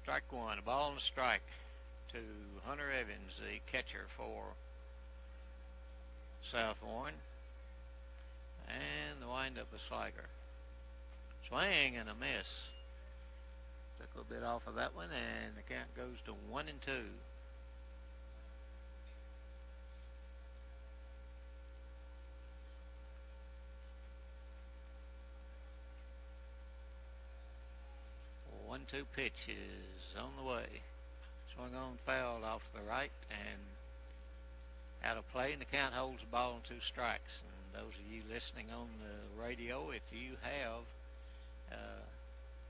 Strike one, a ball and a strike to Hunter Evans, the catcher for South Warren. And the windup of Sliger. Swing and a miss. Took a little bit off of that one, and the count goes to 1-2. One-two pitch is on the way. Swung on, fouled off to the right, and out of play, and the count holds the ball and 2 strikes. And those of you listening on the radio, if you have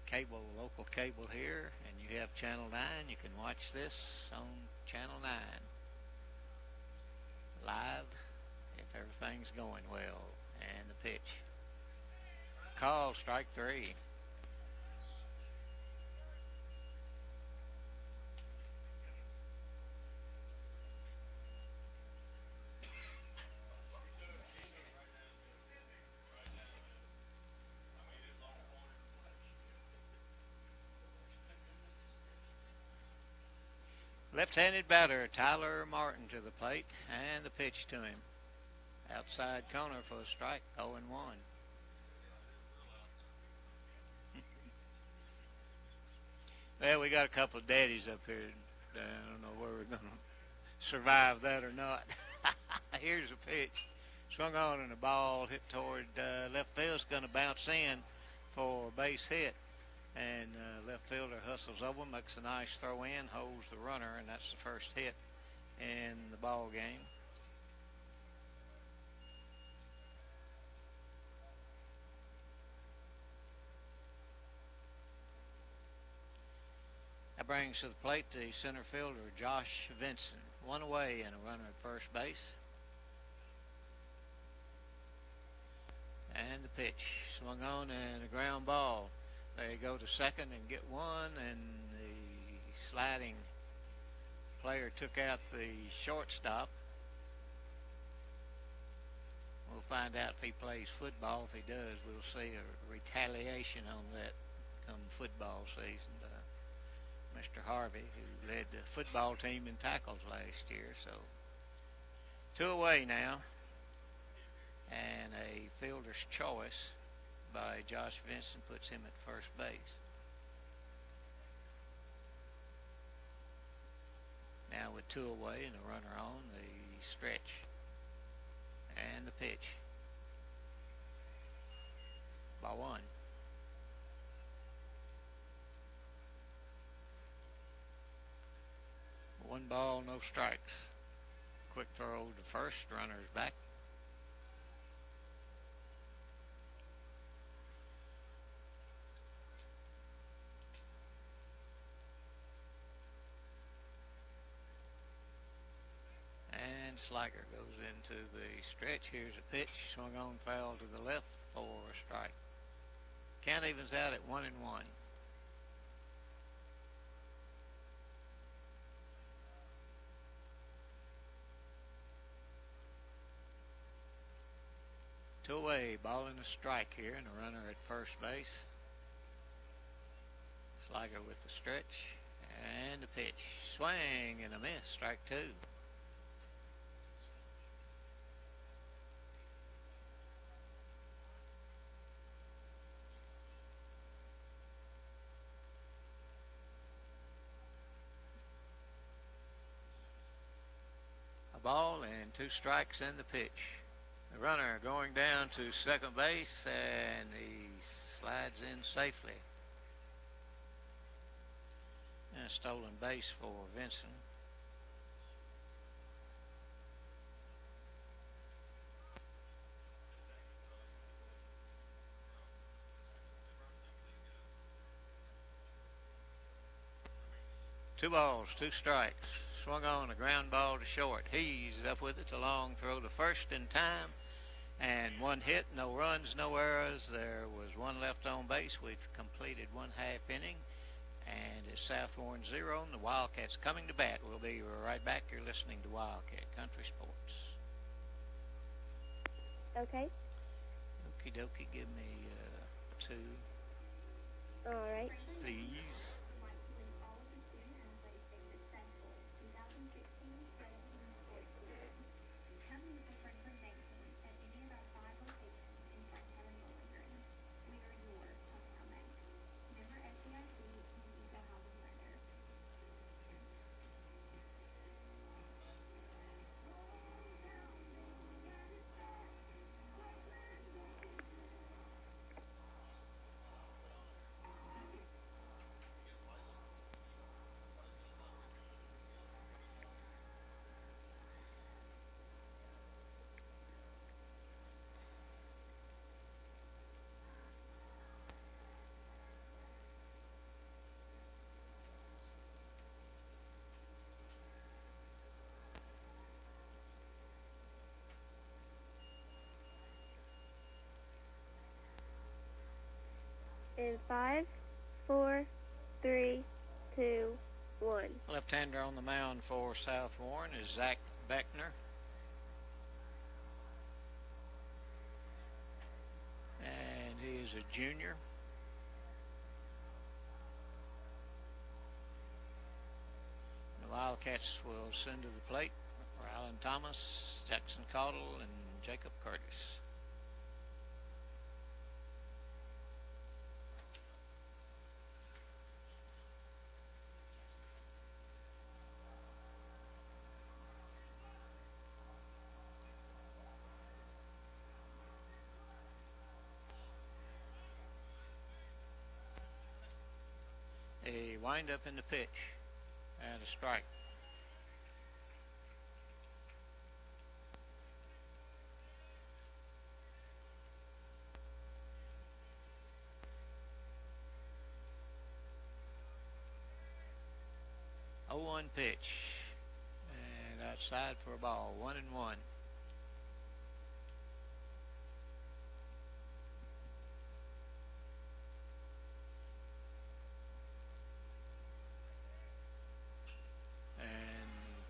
cable, local cable here, and you have Channel 9, you can watch this on Channel 9 live if everything's going well. And the pitch. Call, strike 3. Left-handed batter Tyler Martin to the plate, and the pitch to him. Outside corner for a strike, 0-1. Well, we got a couple of daddies up here. I don't know where we're going to survive that or not. Here's a pitch. Swung on and the ball hit toward left field. It's going to bounce in for a base hit. And left fielder hustles over, makes a nice throw in, holds the runner, and that's the first hit in the ball game. That brings to the plate the center fielder, Josh Vinson. One away and a runner at first base. And the pitch. Swung on and a ground ball. They go to second and get one, and the sliding player took out the shortstop. We'll find out if he plays football. If he does, we'll see a retaliation on that come football season. Mr. Harvey, who led the football team in tackles last year. So 2 away now, and a fielder's choice by Josh Vinson puts him at first base. Now with 2 away and a runner on, the stretch and the pitch. Ball 1. One ball, no strikes. Quick throw to first, runner's back. Sliger goes into the stretch. Here's a pitch. Swung on, foul to the left for a strike. Count evens out at 1-1. Two away, ball and a strike here, and a runner at first base. Sliger with the stretch and the pitch. Swing and a miss. Strike 2. Ball and 2 strikes in the pitch. The runner going down to second base, and he slides in safely. And a stolen base for Vinson. Two balls, 2 strikes. Swung on a ground ball to short. He's up with it. A long throw to first in time. And 1 hit, no runs, no errors. There was 1 left on base. We've completed 1 half inning. And it's South Warren 0 and the Wildcats coming to bat. We'll be right back. You're listening to Wildcat Country Sports. Okay. Okie dokie, give me 2. All right. Please. in 5, 4, 3, 2, 1. Left-hander on the mound for South Warren is Zach Beckner. And he is a junior. The Wildcats will send to the plate Rylan Thomas, Jackson Caudle, and Jacob Curtis. A wind-up in the pitch and a strike. Oh, 1 pitch and outside for a ball. 1-1.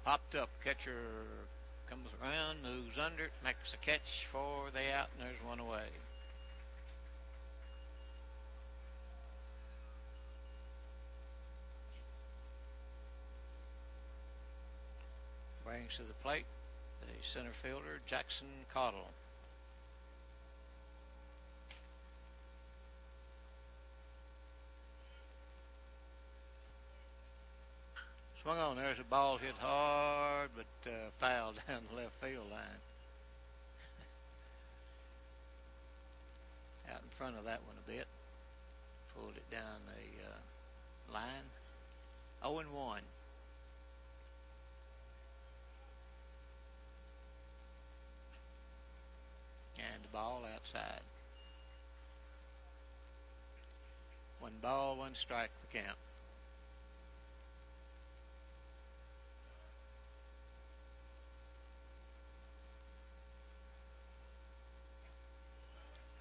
Popped up, catcher comes around, moves under it, makes a catch for the out, and there's one away. Brings to the plate the center fielder, Jackson Caudle. Swung on, there's a ball hit hard, but fouled down the left field line. Out in front of that one a bit. Pulled it down the line. 0-1. And the ball outside. 1 ball, 1 strike, the count.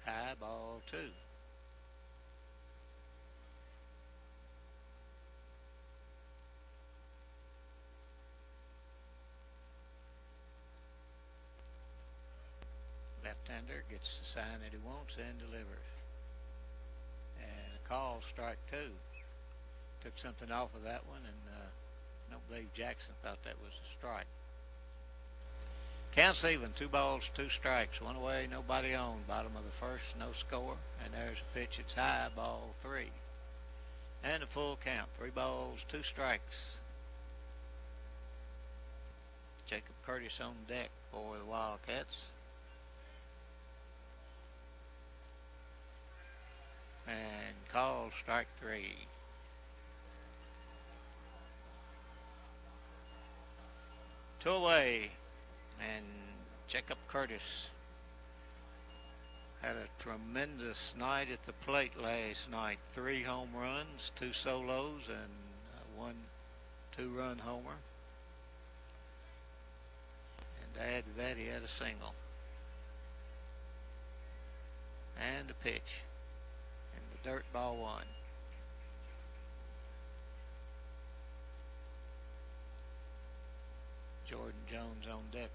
High, ball 2. Left-hander gets the sign that he wants and delivers. And a call, strike 2. Took something off of that one, and I don't believe Jackson thought that was a strike. Counts even, 2 balls, 2 strikes, 1 away, nobody on. Bottom of the first, no score. And there's a pitch, it's high, ball 3. And a full count, 3 balls, 2 strikes. Jacob Curtis on deck for the Wildcats. And call, strike 3. Two away. And Jacob Curtis had a tremendous night at the plate last night. 3 home runs, 2 solos, and 1 2-run homer. And to add to that, he had a single. And a pitch. And the dirt, ball 1. Jordan Jones on deck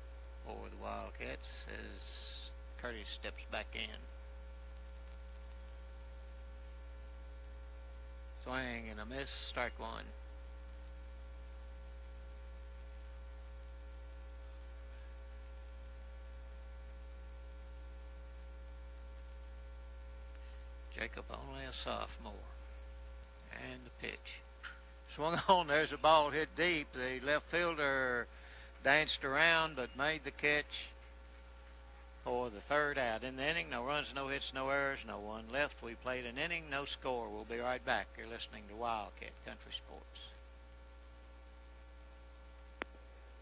for the Wildcats as Curtis steps back in. Swing and a miss, strike 1. Jacob only a sophomore. And the pitch. Swung on, there's a ball hit deep. The left fielder danced around but made the catch for the 3rd out. In the inning, no runs, no hits, no errors, no one left. We played an inning, no score. We'll be right back. You're listening to Wildcat Country Sports.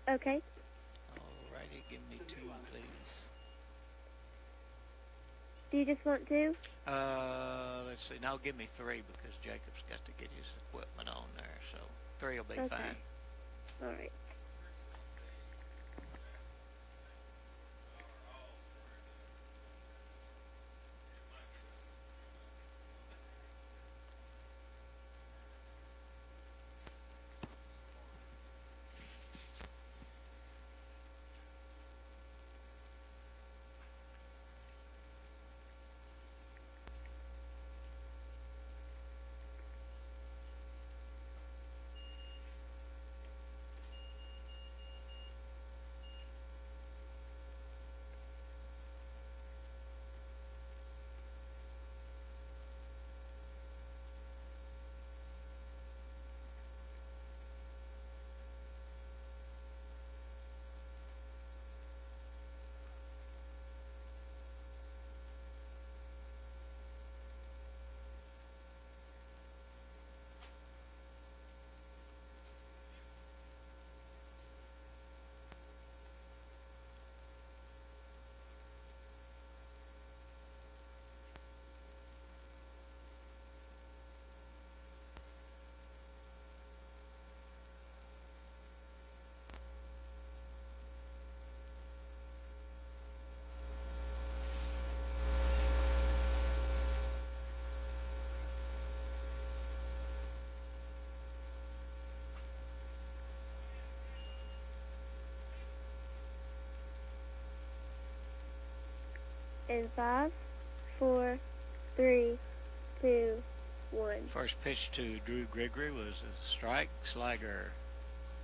Okay. Alrighty, give me 2, please. Do you just want 2? Let's see. Now give me 3 because Jacob's got to get his equipment on there. So 3 will be Okay. fine. All right. In 5, 4, 3, 2, 1. First pitch to Drew Gregory was a strike. Sliger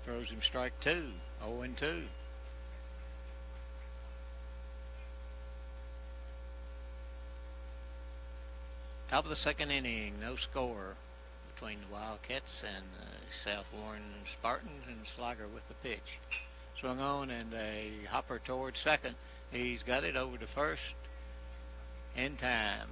throws him strike 2, 0-2. Top of the second inning, no score between the Wildcats and South Warren Spartans, and Sliger with the pitch. Swung on and a hopper towards second. He's got it over to first in time.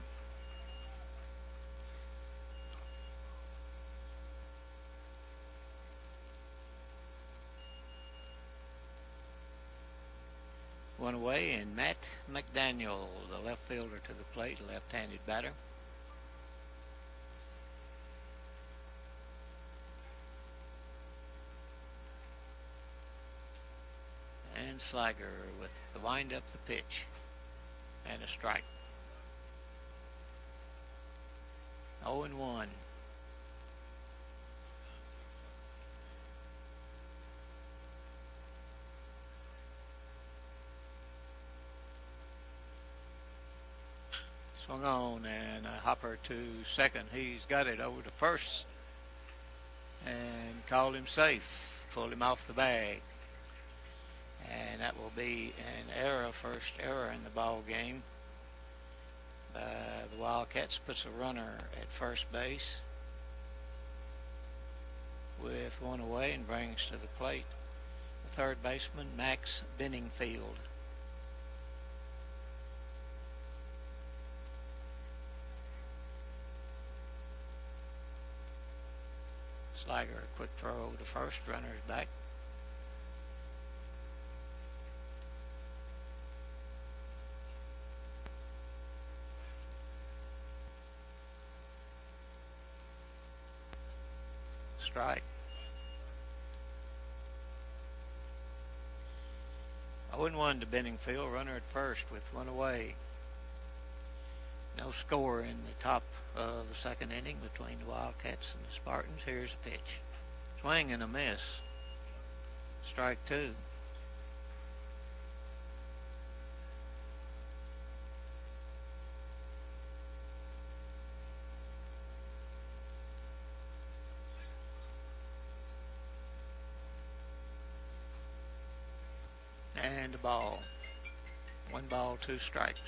One away, and Matt McDaniel, the left fielder, to the plate, left-handed batter. And Sliger with the wind up the pitch and a strike. 0-1. Swung on and a hopper to second. He's got it over to first and called him safe. Pulled him off the bag. And that will be an error, first error in the ball game. The Wildcats puts a runner at first base with one away and brings to the plate the third baseman, Max Benningfield. Sliger, a quick throw to first, runner's back. Strike. 0-1 to Benningfield, runner at first with one away. No score in the top of the second inning between the Wildcats and the Spartans. Here's a pitch. Swing and a miss. Strike 2. And a ball. 1 ball, 2 strikes.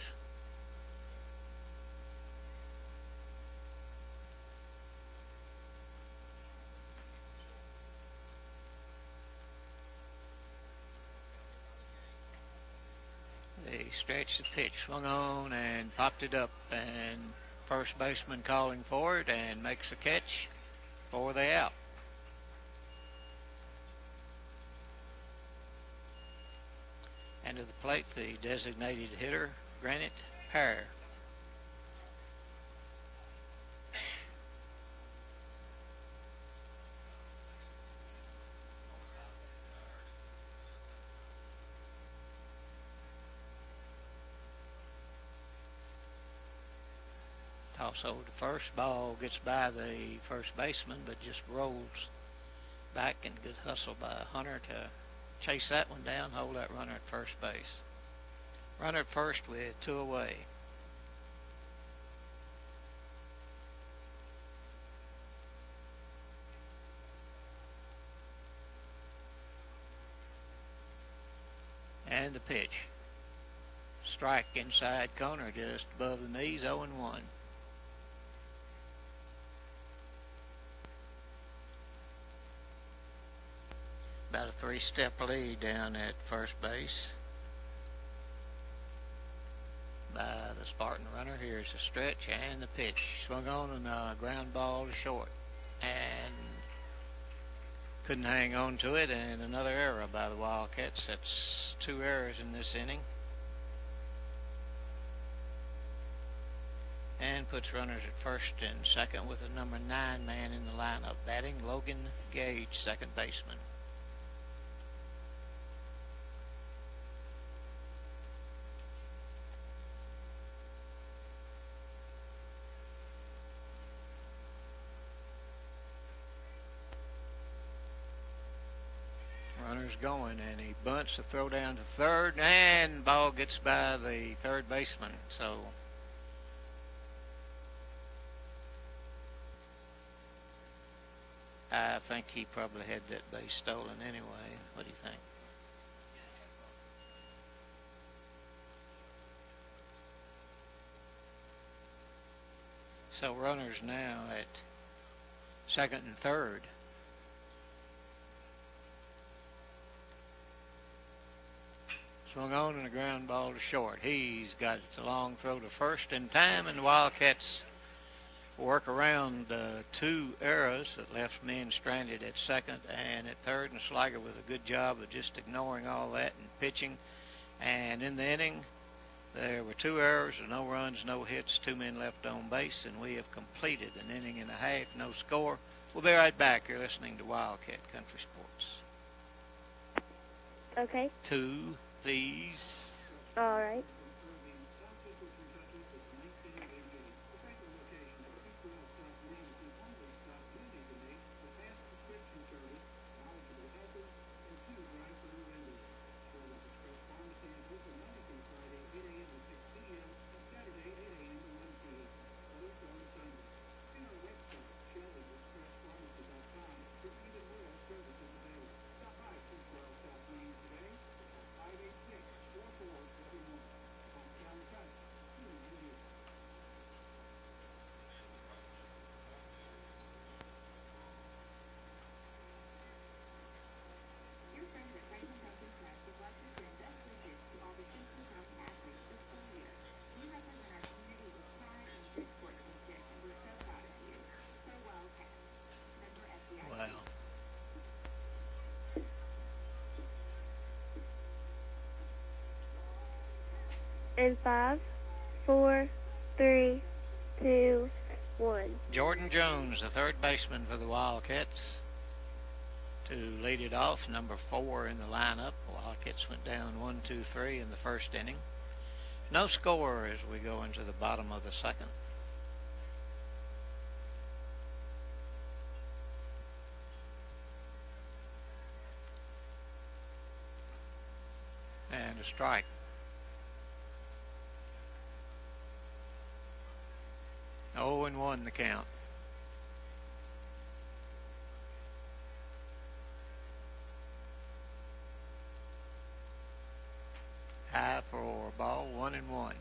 They stretched the pitch, swung on and popped it up, and first baseman calling for it and makes a catch for the out. And to the plate, the designated hitter, Granite Pear. Toss over to first. Ball gets by the first baseman, but just rolls back, and good hustle by Hunter to chase that one down, hold that runner at first base. Runner at first with 2 away. And the pitch. Strike inside corner, just above the knees, 0-1. About a 3-step lead down at first base by the Spartan runner. Here's the stretch and the pitch. Swung on and a ground ball to short, and couldn't hang on to it, and another error by the Wildcats. That's 2 errors in this inning. And puts runners at first and second with the number 9 man in the lineup, batting Logan Gage, second baseman. runners going, and he bunts the throw down to third, and the ball gets by the third baseman. So I think he probably had that base stolen anyway. What do you think? So runners now at second and third. Swung on and a ground ball to short. He's got it's a long throw to first in time, and the Wildcats work around two errors that left men stranded at second and at third, and Sliger with a good job of just ignoring all that and pitching. And in the inning, there were two errors, no runs, no hits, two men left on base, and we have completed an inning and a half, no score. We'll be right back. You're listening to Wildcat Country Sports. Okay. Two, please. All right. And 5, 4, 3, 2, 1. Jordan Jones, the third baseman for the Wildcats, to lead it off, number 4 in the lineup. The Wildcats went down 1-2-3 in the first inning. No score as we go into the bottom of the second. And a strike. Oh, and 1 the count. High for a ball, 1-1.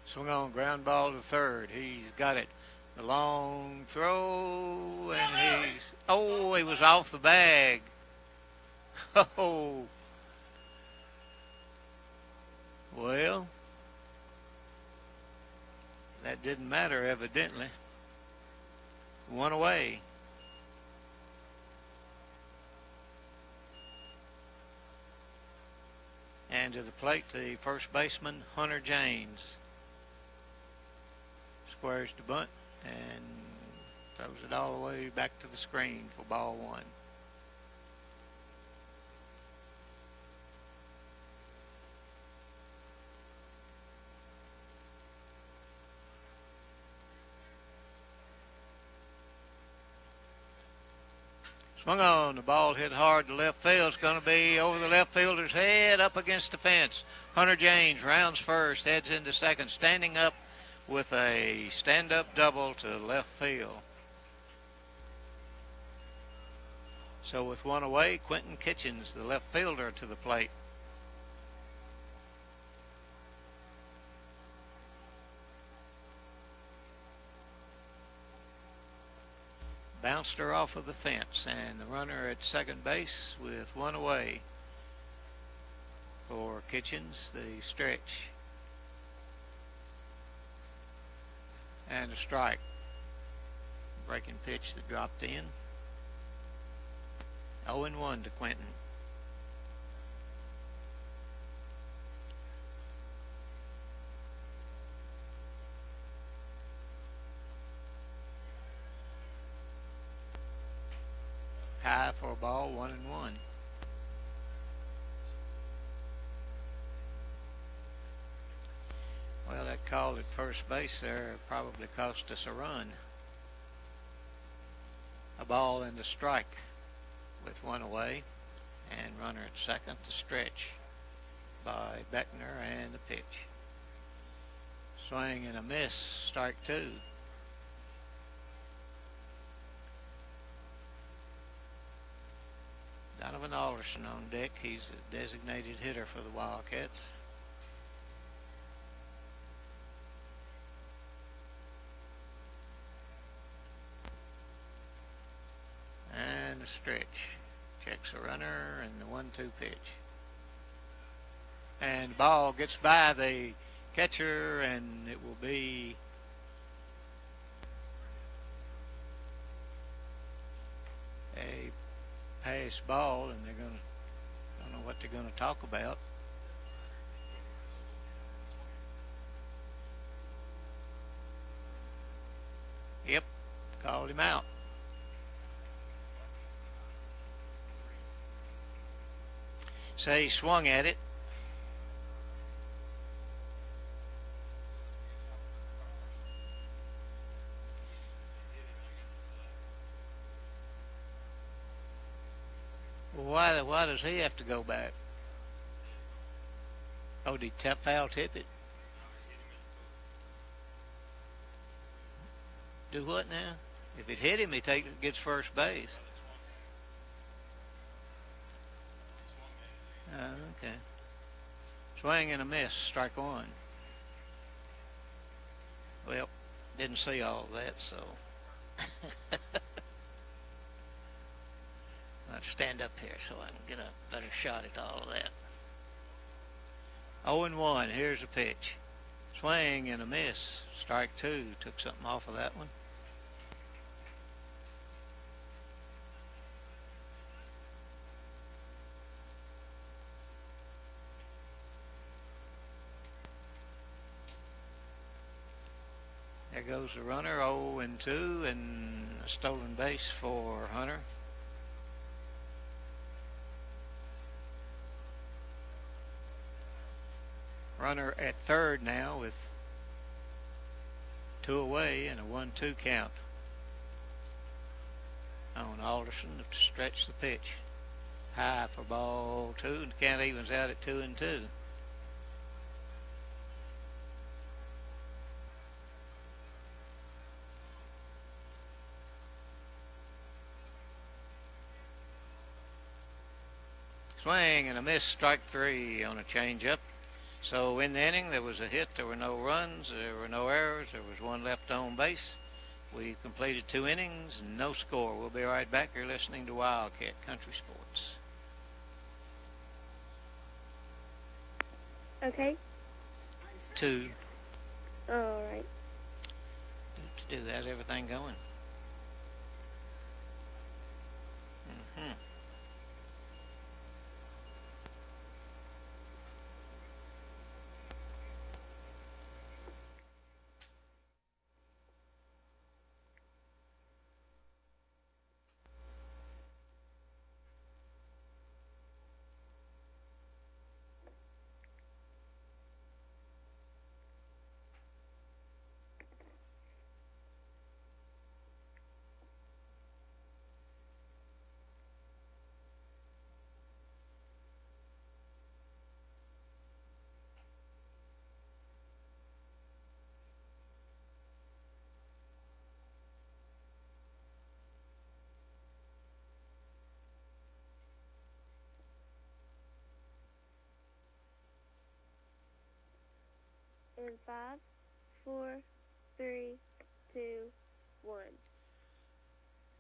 Swung on, ground ball to third. He's got it. The long throw, and he was off the bag. Oh. Well, that didn't matter evidently. 1 away. And to the plate, the first baseman, Hunter James. Squares to bunt and throws it all the way back to the screen for ball 1. Swung on, the ball hit hard to left field. It's going to be over the left fielder's head, up against the fence. Hunter James rounds first, heads into second, standing up with a stand-up double to left field. So with 1 away, Quentin Kitchens, the left fielder, to the plate. Bounced her off of the fence, and the runner at second base with 1 away for Kitchens, the stretch. And a strike. Breaking pitch that dropped in. 0-1 to Quentin. High for a ball, 1-1. called at first base there probably cost us a run. A ball and a strike with one away, and runner at second to stretch by Beckner, and the pitch. Swing and a miss, strike two. Donovan Alderson on deck. He's a designated hitter for the Wildcats. And a stretch. Checks a runner and the 1-2 pitch. And the ball gets by the catcher, and it will be a pass ball, and they're going to, I don't know what they're going to talk about. Yep, called him out. So he swung at it. Why does he have to go back? Oh, did he foul tip it? Do what now? If it hit him, he gets first base. Okay. Swing and a miss, strike one. Well, didn't see all of that, so. I'll stand up here so I can get a better shot at all of that. 0-1, here's a pitch. Swing and a miss, strike two. Took something off of that one. There goes the runner, 0-2, and a stolen base for Hunter. Runner at third now with two away and a 1-2 count on Alderson to stretch the pitch. High for ball two, and the count evens out at 2-2. Swing and a miss, strike three on a changeup. So in the inning, there was a hit, there were no runs, there were no errors, there was one left on base. We completed 2 innings, no score. We'll be right back. You're listening to Wildcat Country Sports. Okay. 2. All right. To do that, everything going. Mm-hmm. In 5, 4, 3, 2, 1.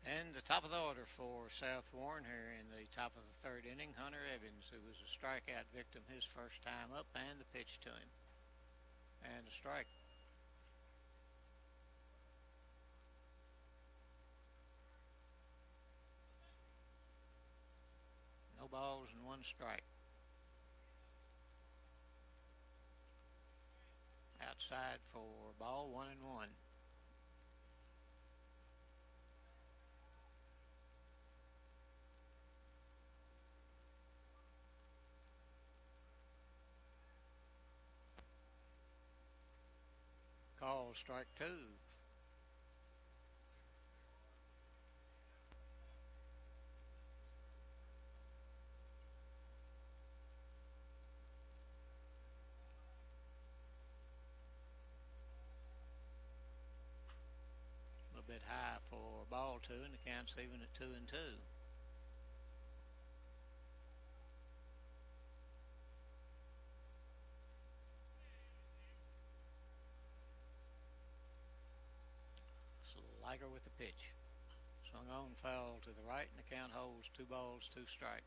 And the top of the order for South Warren here in the top of the third inning, Hunter Evans, who was a strikeout victim his first time up, and the pitch to him. And a strike. No balls and 1 strike. Outside for ball, 1-1. Call strike two. A little bit high for ball two, and the count's even at 2-2. Sliger with the pitch. Swung on, foul to the right, and the count holds 2 balls, 2 strikes.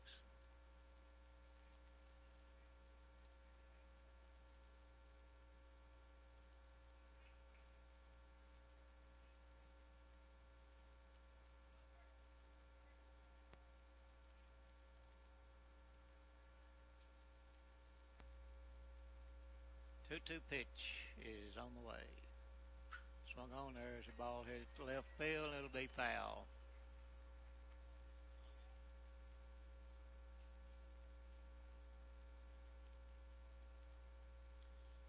Two-two pitch is on the way. Swung on, there's a ball hit to left field, it'll be foul.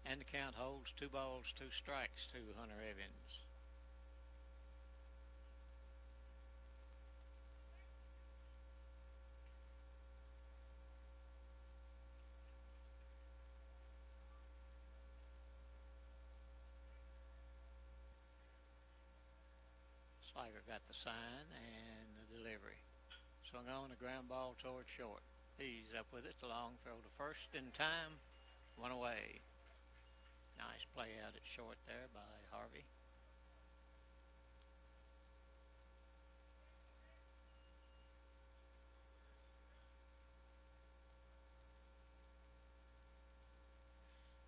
And the count holds 2 balls, 2 strikes to Hunter Evans. Sliger got the sign and the delivery. Swung on, a ground ball toward short. He's up with it. The long throw to first in time. 1 away. Nice play out at short there by Harvey.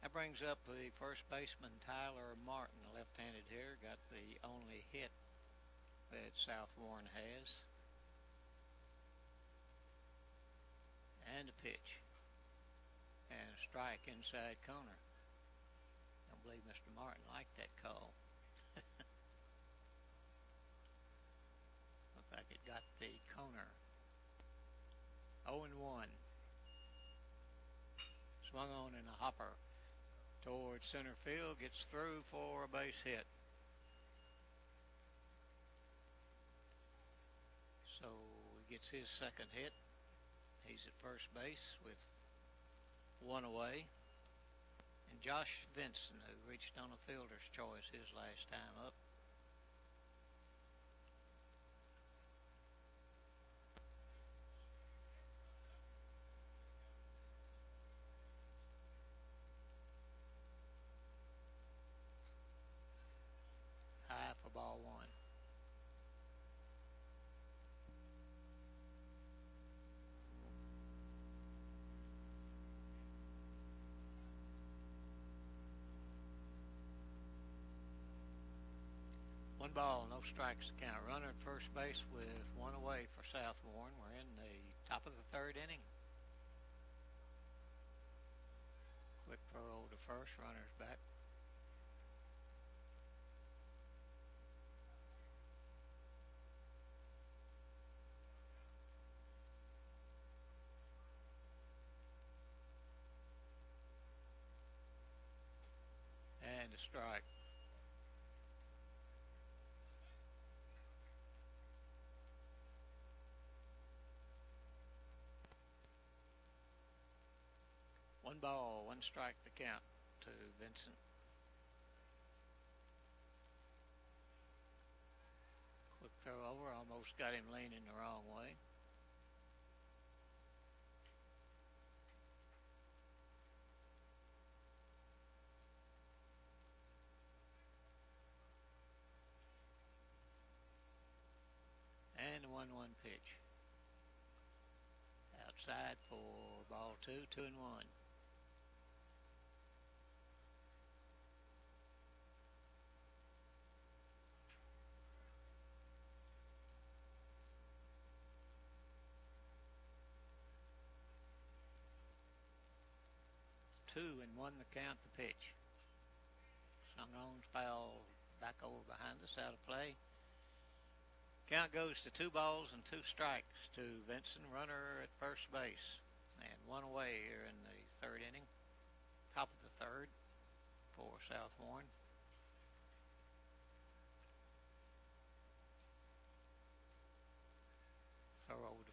That brings up the first baseman, Tyler Martin, a left-handed hitter. Got the only hit that South Warren has. And a pitch. And a strike inside corner. Don't believe Mr. Martin liked that call. Looked like it got the corner. 0-1. Swung on in a hopper towards center field. Gets through for a base hit. So he gets his second hit. He's at first base with 1 away. And Josh Vinson, who reached on a fielder's choice his last time up. High for ball 1. One ball, no strikes to count. Runner at first base with 1 away for South Warren. We're in the top of the 3rd inning. Quick throw to first. Runner's back. And a strike. One ball, 1 strike the count to Vincent. Quick throw over, almost got him leaning the wrong way. And the 1-1 pitch. Outside for ball 2, 2-1. Two and 1 the count, the pitch. Swung on, foul back over behind us, out of play. Count goes to 2 balls and 2 strikes to Vincent, runner at first base. And 1 away here in the 3rd inning. Top of the 3rd for South Warren.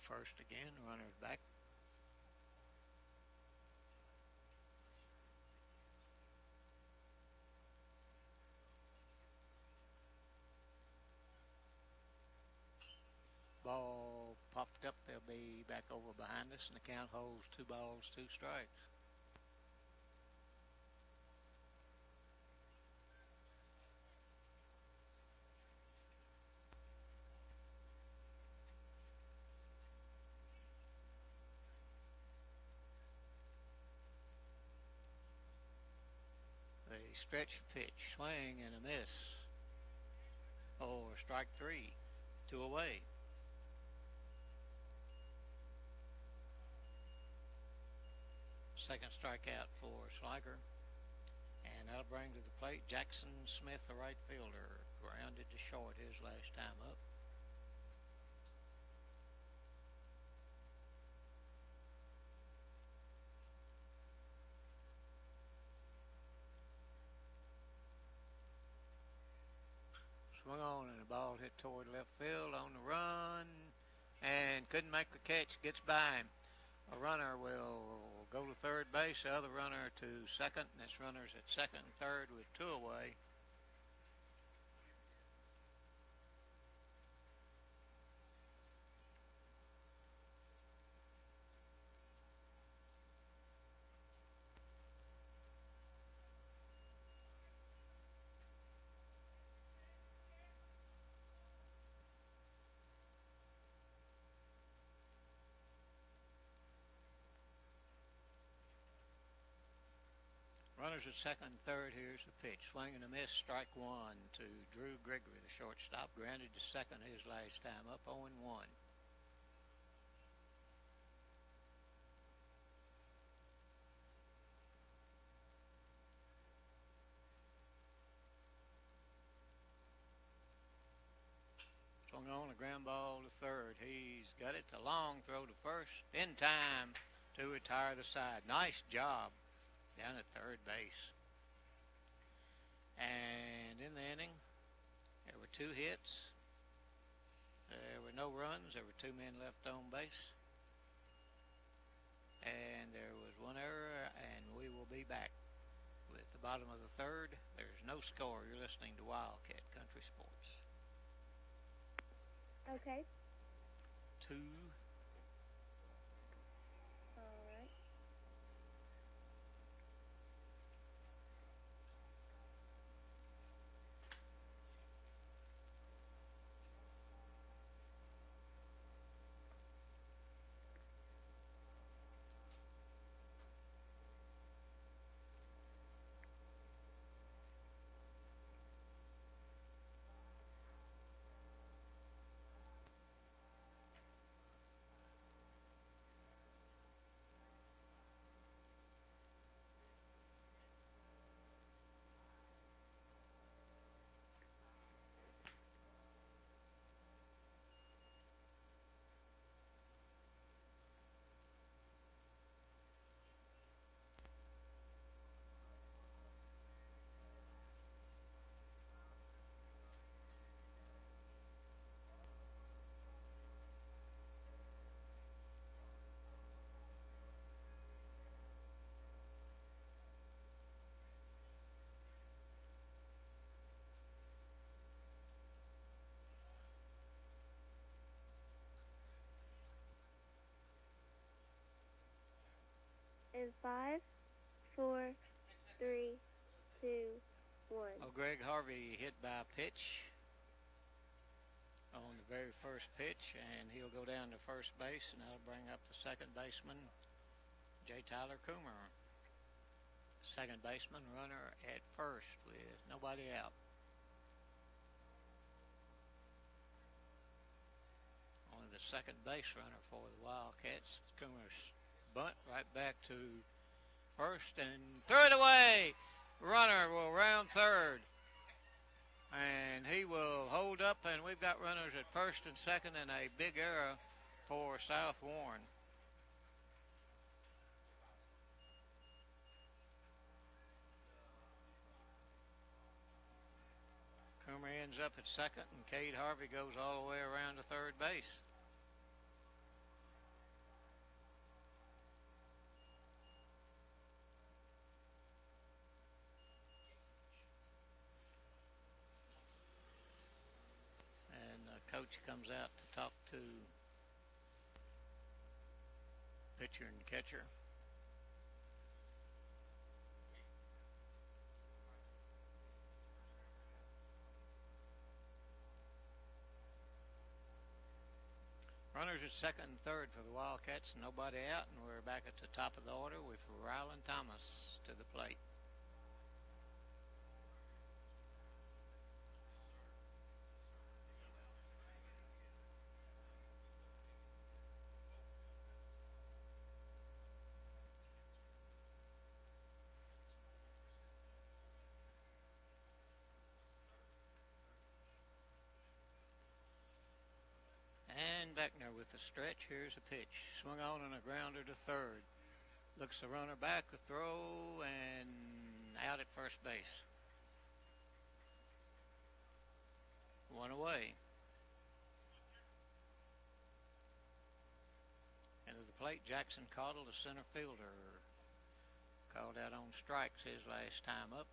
first again. Runner's back. Ball popped up. They'll be back over behind us, and the count holds 2 balls, 2 strikes. A stretch pitch, swing and a miss. Or strike 3, 2 away. Second strikeout for Sliger. And that'll bring to the plate Jackson Smith, the right fielder. Grounded to short his last time up. Swung on and the ball hit toward left field on the run. And couldn't make the catch. Gets by him. A runner will go to third base. The other runner to second. And this runner's at second and third with 2 away. Runners at second and third. Here's the pitch. Swing and a miss. Strike 1 to Drew Gregory, the shortstop. Grounded to second his last time up. 0-1. Swung on a ground ball to third. He's got it. The long throw to first. In time to retire the side. Nice job down at third base. And in the inning, there were 2 hits. There were no runs. There were 2 men left on base. And there was 1 error, and we will be back with the bottom of the third. There's no score. You're listening to Wildcat Country Sports. Okay. 2. All right. In 5, 4, 3, 2, 1. Oh, Greg Harvey hit by a pitch on the very first pitch, and he'll go down to first base, and that'll bring up the second baseman, J. Tyler Coomer. Second baseman, runner at first with nobody out. Only the second base runner for the Wildcats. Coomer's bunt right back to first and throw it away. Runner will round third, and he will hold up, and we've got runners at first and second, and a big error for South Warren. Coomer ends up at second, and Cade Harvey goes all the way around to third base. coach comes out to talk to pitcher and catcher. Runners at second and third for the Wildcats, nobody out, and we're back at the top of the order with Ryland Thomas to the plate. And Beckner with the stretch. Here's a pitch. Swung on and a grounder to third. Looks the runner back, the throw, and out at first base. One away. And to the plate, Jackson Caudle, the center fielder. Called out on strikes his last time up.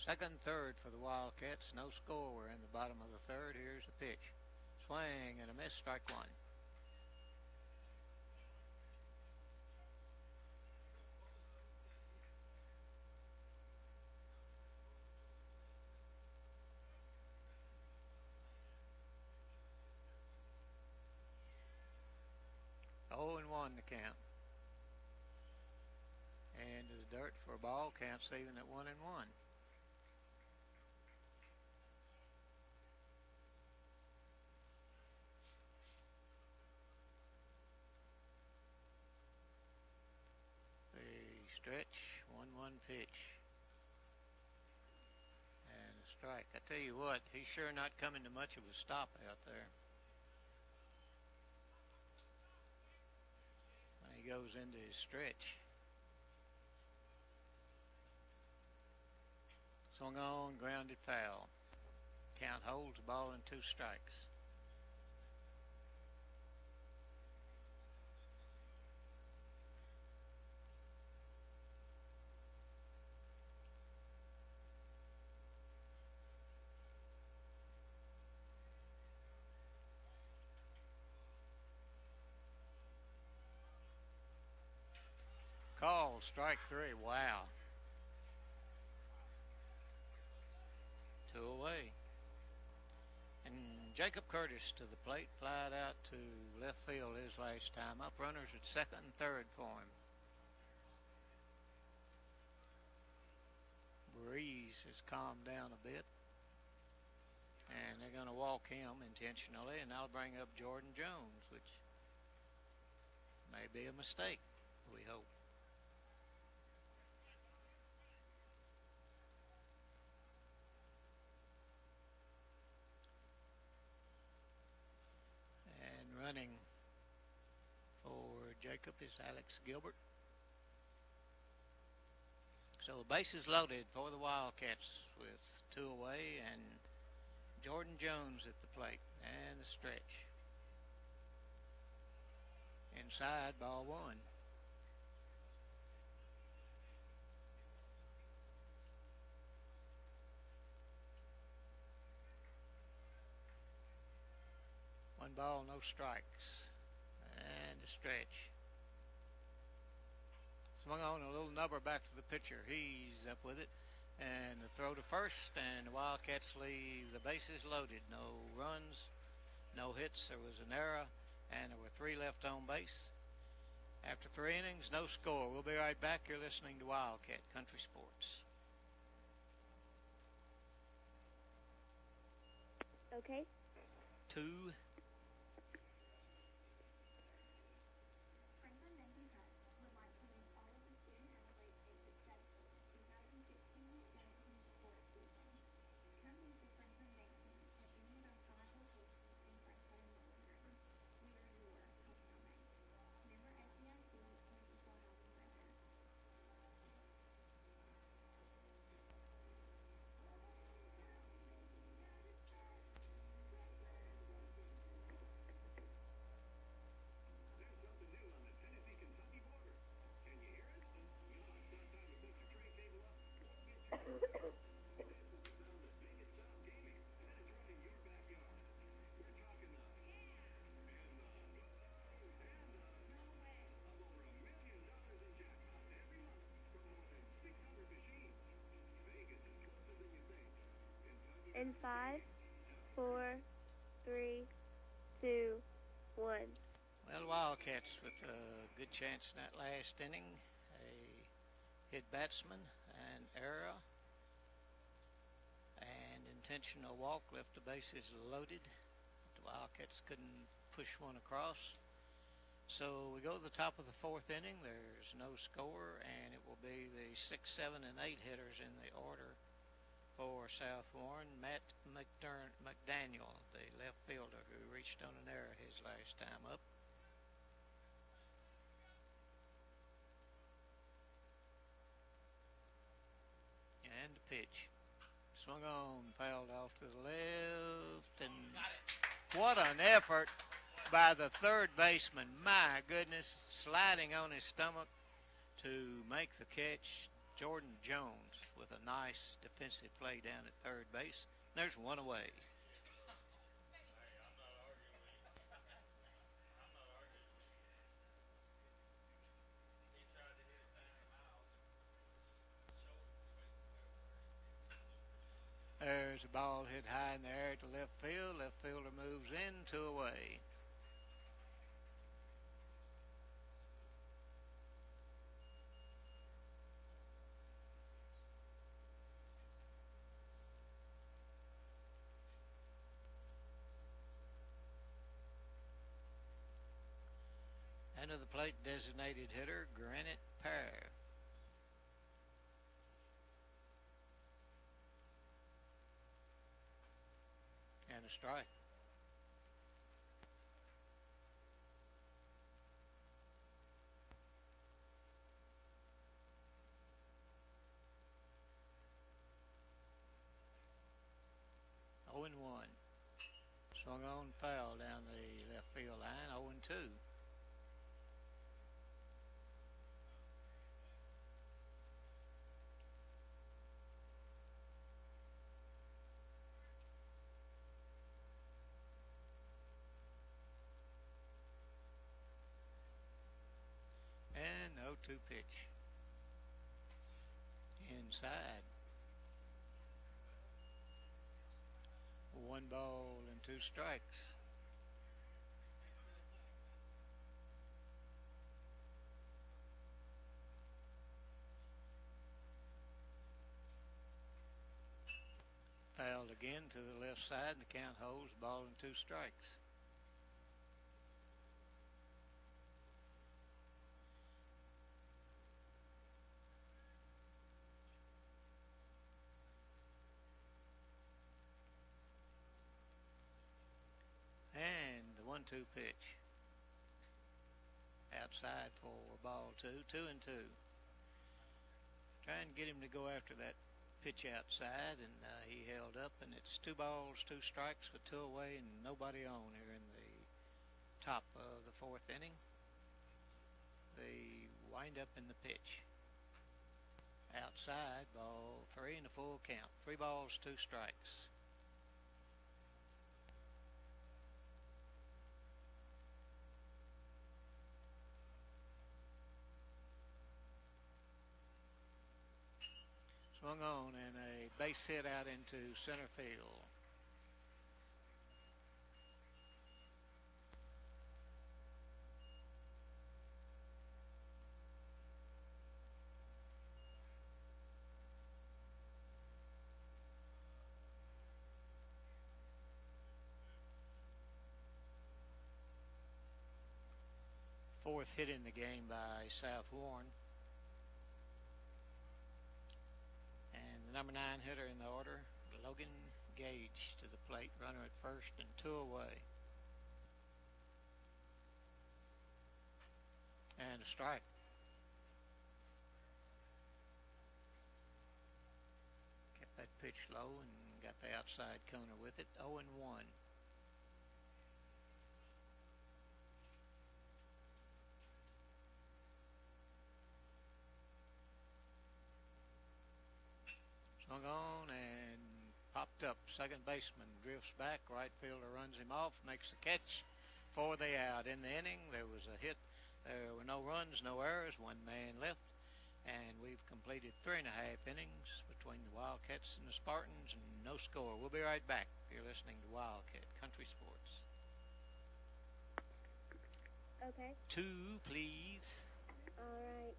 Second and third for the Wildcats. No score. We're in the bottom of the third. Here's the pitch. Swing and a miss. Strike one. Oh and 1 to count. And to the dirt for a ball. Counts even at 1 and 1. Stretch, 1-1 pitch. And a strike. I tell you what, he's sure not coming to much of a stop out there. When he goes into his stretch. Swung on, grounded foul. Count holds the ball in 2 strikes. Call, strike 3. Wow. 2 away. And Jacob Curtis to the plate, flied out to left field his last time up. Runners at second and third for him. Breeze has calmed down a bit. And they're going to walk him intentionally, and that'll bring up Jordan Jones, which may be a mistake, we hope. And running for Jacob is Alex Gilbert. So the bases loaded for the Wildcats with 2 away, and Jordan Jones at the plate, and the stretch. Inside, ball 1. One ball, no strikes. And a stretch. Swung on a little nubber back to the pitcher. He's up with it. And the throw to first, and the Wildcats leave the bases loaded. No runs, no hits. There was an error, and there were 3 left on base. After 3 innings, no score. We'll be right back. You're listening to Wildcat Country Sports. Okay. 2. In five, four, three, two, one. Well, Wildcats with a good chance in that last inning. A hit batsman, an error, and intentional walk left the bases loaded. The Wildcats couldn't push one across. So we go to the top of the fourth inning. There's no score, and it will be the 6, 7, and 8 hitters in the order for South Warren. Matt McDaniel, the left fielder who reached on an error his last time up. And the pitch. Swung on, fouled off to the left, and what an effort by the third baseman. My goodness, sliding on his stomach to make the catch. Jordan Jones with a nice defensive play down at third base. There's one away. There's a ball hit high in the air to left field. Left fielder moves in, 2 away. End of the plate, designated hitter, Granite Pear. And a strike. Oh and 1. Swung on, foul down the left field line. 0 and 2. And 0-2 pitch. Inside. 1 ball and 2 strikes. Fouled again to the left side, and the count holds. Ball and 2 strikes. And the 1-2 pitch. Outside for ball 2. 2 and 2. Trying to get him to go after that pitch outside, and he held up, and it's 2 balls, 2 strikes with 2 away and nobody on here in the top of the fourth inning. They wind up in the pitch. Outside, ball 3 and a full count. 3 balls, 2 strikes. Swung on and a base hit out into center field. Fourth hit in the game by South Warren. And the number 9 hitter in the order, Logan Gage, to the plate. Runner at first and 2 away. And a strike. Kept that pitch low and got the outside corner with it. 0 and 1. swung on and popped up. Second baseman drifts back. Right fielder runs him off, makes the catch for the out. In the inning, there was a hit. There were no runs, no errors, one man left, and we've completed 3.5 innings between the Wildcats and the Spartans, and no score. We'll be right back. You're listening to Wildcat Country Sports. Okay. 2, please. All right.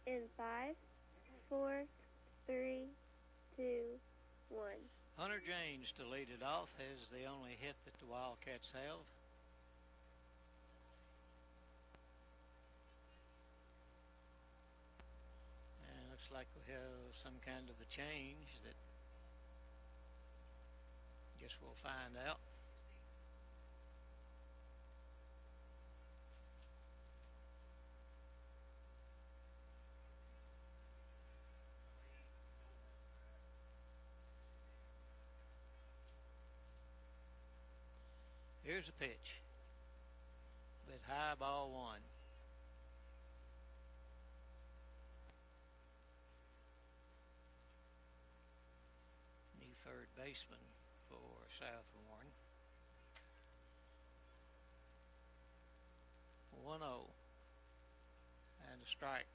In 5, 4, 3, 2, 1. Hunter James to lead it off has the only hit that the Wildcats have. And looks like we have some kind of a change that guess we'll find out. Here's a pitch. Bit high, ball 1. New third baseman for South Warren. 1-0. And a strike.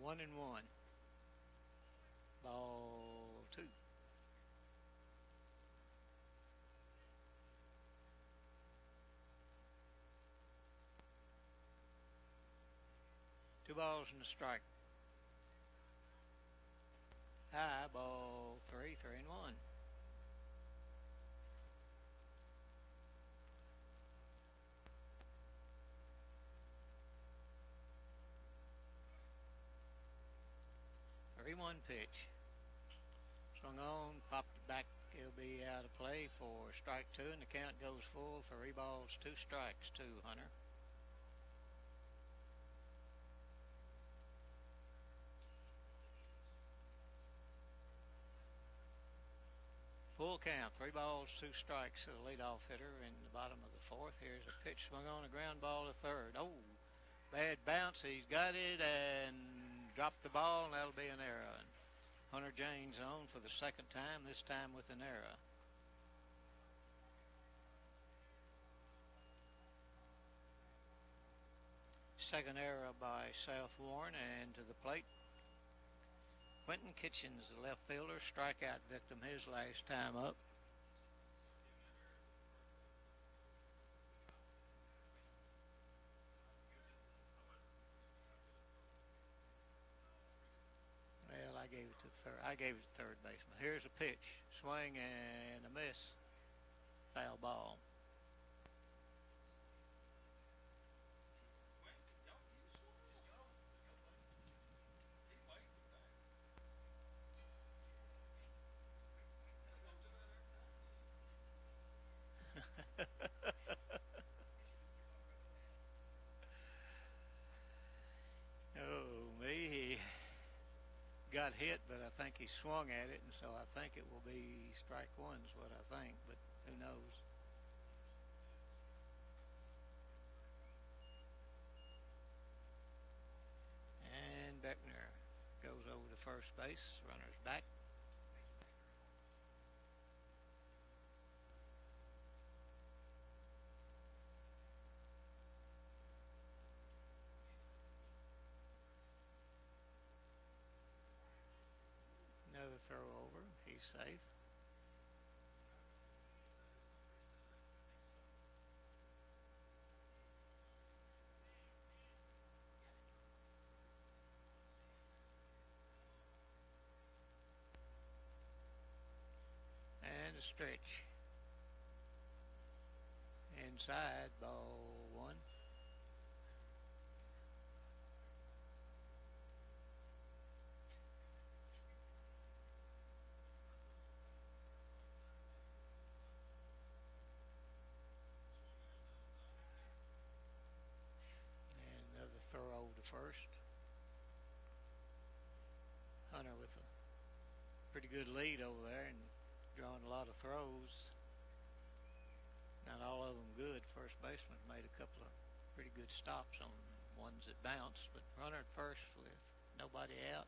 One and one. Ball 2. Two balls and a strike. High, ball 3, 3-1. One pitch. Swung on, popped it back. He'll be out of play for strike 2, and the count goes full. 3 balls, 2 strikes to Hunter. Full count, 3 balls, 2 strikes to the leadoff hitter in the bottom of the 4th. Here's a pitch swung on, a ground ball to third. Oh, bad bounce. He's got it and dropped the ball, and that'll be an error. And Hunter James on for the second time, this time with an error. Second error by South Warren, and to the plate, Quentin Kitchens, the left fielder, strikeout victim his last time up. Well, I gave it to third baseman. Here's a pitch, swing and a miss, foul ball. Oh, me, he got hit, but I think he swung at it, and so I think it will be strike 1 is what I think, but who knows. And Beckner goes over to first base. Runner's back. Another throw over. He's safe. And a stretch. Inside, ball one. And another throw to first. Hunter with a pretty good lead over there and drawing a lot of throws. Not all of them good. First baseman made a couple of pretty good stops on ones that bounced, but runner at first with nobody out.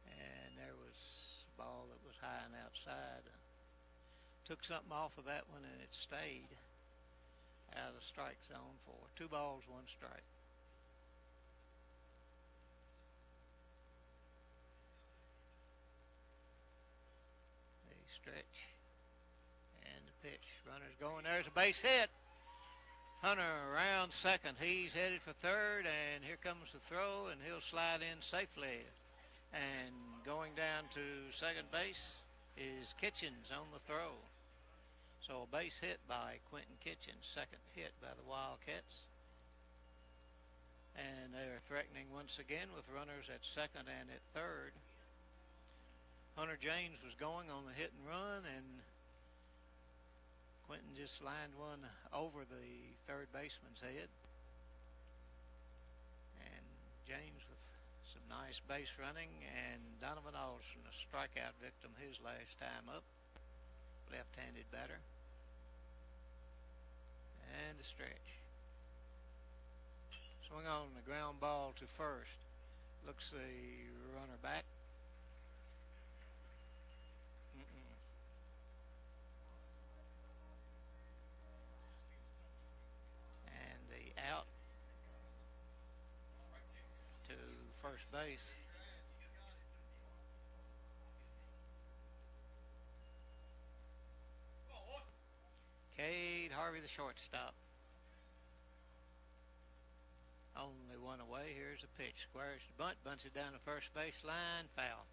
And there was a ball that was high and outside. Took something off of that one and it stayed out of the strike zone for 2 balls, 1 strike. The stretch and the pitch. Runner's going. There's a base hit. Hunter around second. He's headed for third, and here comes the throw, and he'll slide in safely. And going down to second base is Kitchens on the throw. So a base hit by Quentin Kitchens, second hit by the Wildcats. And they're threatening once again with runners at second and at third. Hunter James was going on the hit and run, and Quentin just lined one over the third baseman's head. And James with some nice base running, and Donovan Alderson, a strikeout victim his last time up. Left-handed batter. And a stretch. Swing on the ground ball to first. Looks the runner back. And the out to first base. Cade Harvey, the shortstop. Only one away. Here's a pitch. Squares the bunt. Bunts it down the first base line. Foul.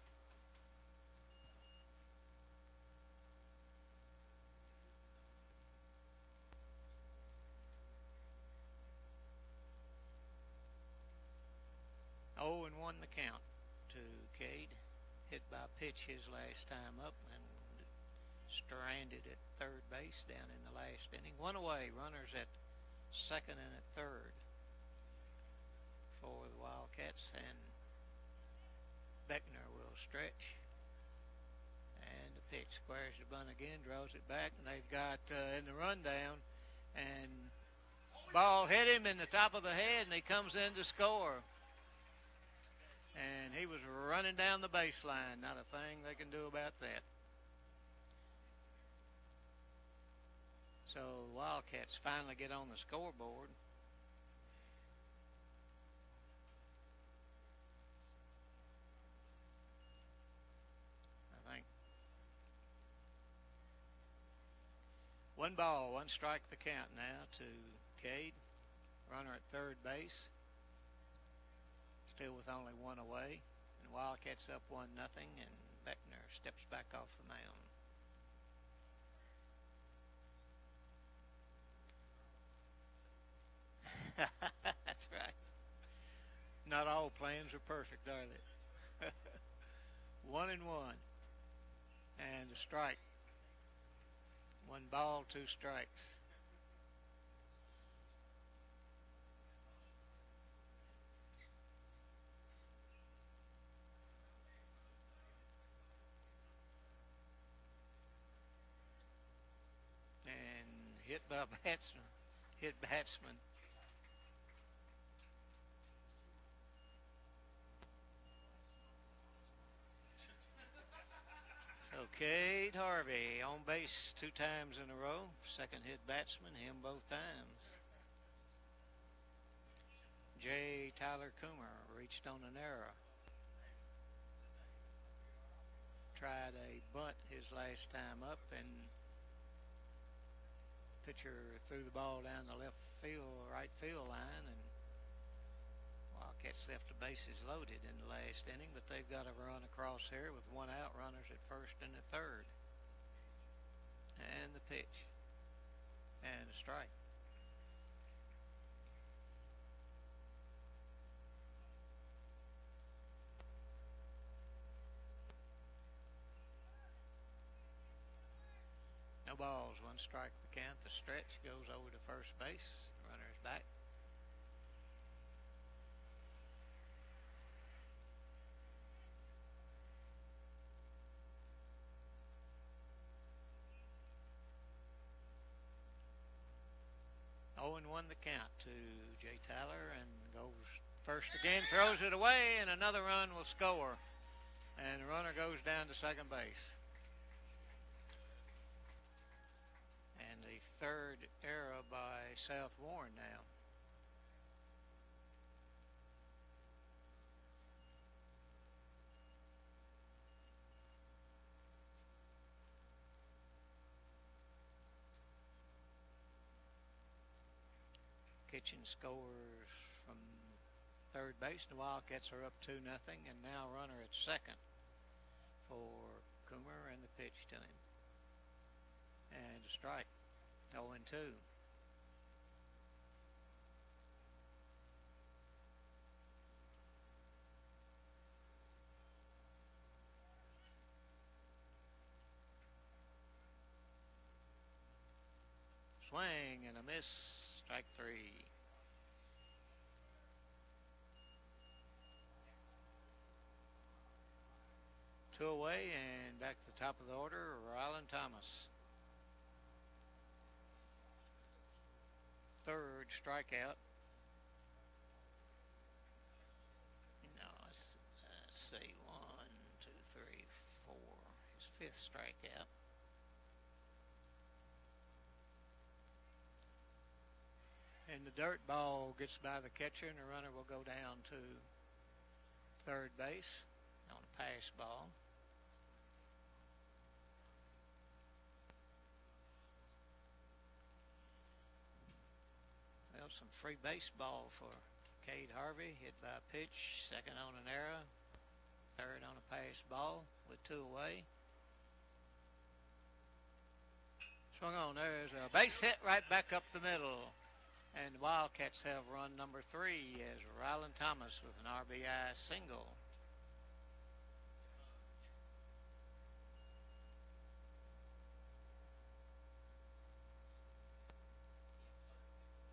Oh, and 1 the count to Cade. Hit by pitch his last time up and stranded at third base down in the last inning. 1 away. Runners at second and at third for the Wildcats, and Beckner will stretch. And the pitch squares the bunt again, draws it back, and they've got in the rundown, and ball hit him in the top of the head, and he comes in to score. And he was running down the baseline. Not a thing they can do about that. So the Wildcats finally get on the scoreboard. I think 1 ball, 1 strike the count now to Cade. Runner at third base. Still with only 1 away. And Wildcats up 1-0, and Beckner steps back off the mound. That's right. Not all plans are perfect, are they? 1-1. And a strike. 1 ball, 2 strikes. And hit by batsman. Hit batsman. Cade Harvey on base 2 times in a row. Second hit batsman, him both times. J. Tyler Coomer reached on an error. Tried a bunt his last time up, and pitcher threw the ball down the right field line, and Wildcats left the bases loaded in the last inning, but they've got a run across here with 1 out, runners at first and at third. And the pitch. And a strike. No balls, 1 strike the count. The stretch goes over to first base. Runner's back. Oh, and 1 the count to Jay Tyler, and goes first again, throws it away, and another run will score. And the runner goes down to second base. And the 3rd error by South Warren now. Kitchen scores from third base. The Wildcats are up 2-0, and now runner at second for Coomer, and the pitch to him. And a strike. 0-2. Swing and a miss. Strike 3. Two away, and back to the top of the order, Rylan Thomas. 3rd strikeout. No, let's see. 1, 2, 3, 4. His 5th strikeout. And the dirt ball gets by the catcher, and the runner will go down to third base on a pass ball. Well, some free baseball for Cade Harvey. Hit by a pitch, second on an error, third on a pass ball with 2 away. Swung on. There's a base hit right back up the middle. And the Wildcats have run number 3 as Rylan Thomas with an RBI single.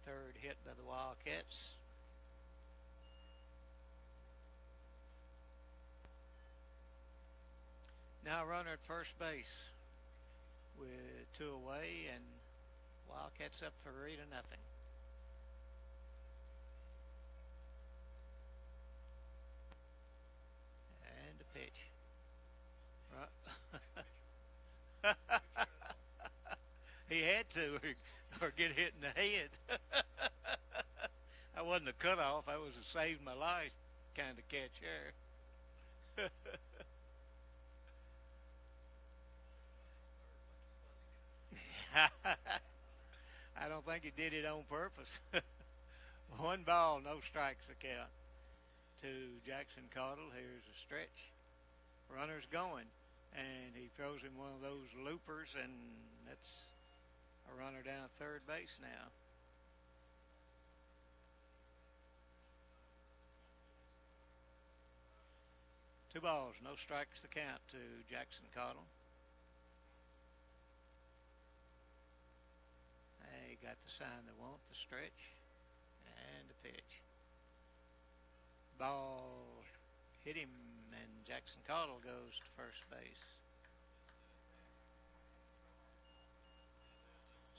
Third hit by the Wildcats. Now runner at first base with 2 away, and Wildcats up 3-0. And a pitch. He had to, or get hit in the head. That wasn't a cutoff. That was a save my life kind of catch there. I don't think he did it on purpose. 1 ball, no strikes the count to Jackson Caudle. Here's a stretch. Runner's going, and he throws him one of those loopers, and that's a runner down at third base now. Two balls, no strikes the count to Jackson Caudle. They got the sign they want, the stretch, and the pitch. Ball hit him, and Jackson Caudle goes to first base.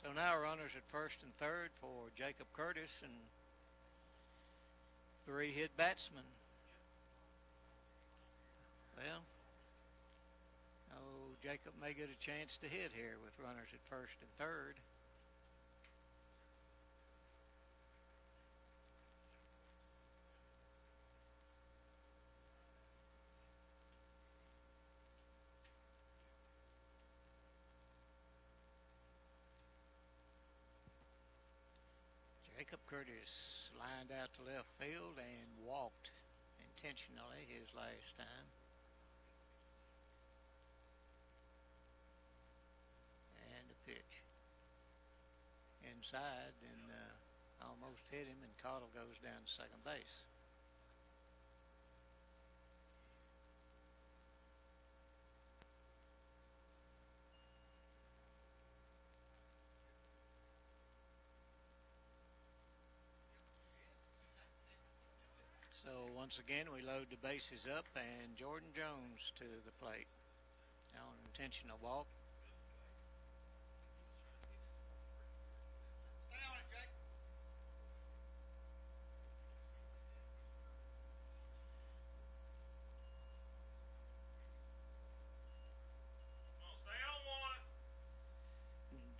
So now runners at first and third for Jacob Curtis and 3-hit batsman. Well, Jacob may get a chance to hit here with runners at first and third. Jacob Curtis lined out to left field and walked intentionally his last time. And a pitch. Inside and almost hit him, and Cottle goes down to second base. So once again, we load the bases up, and Jordan Jones to the plate on an intentional walk.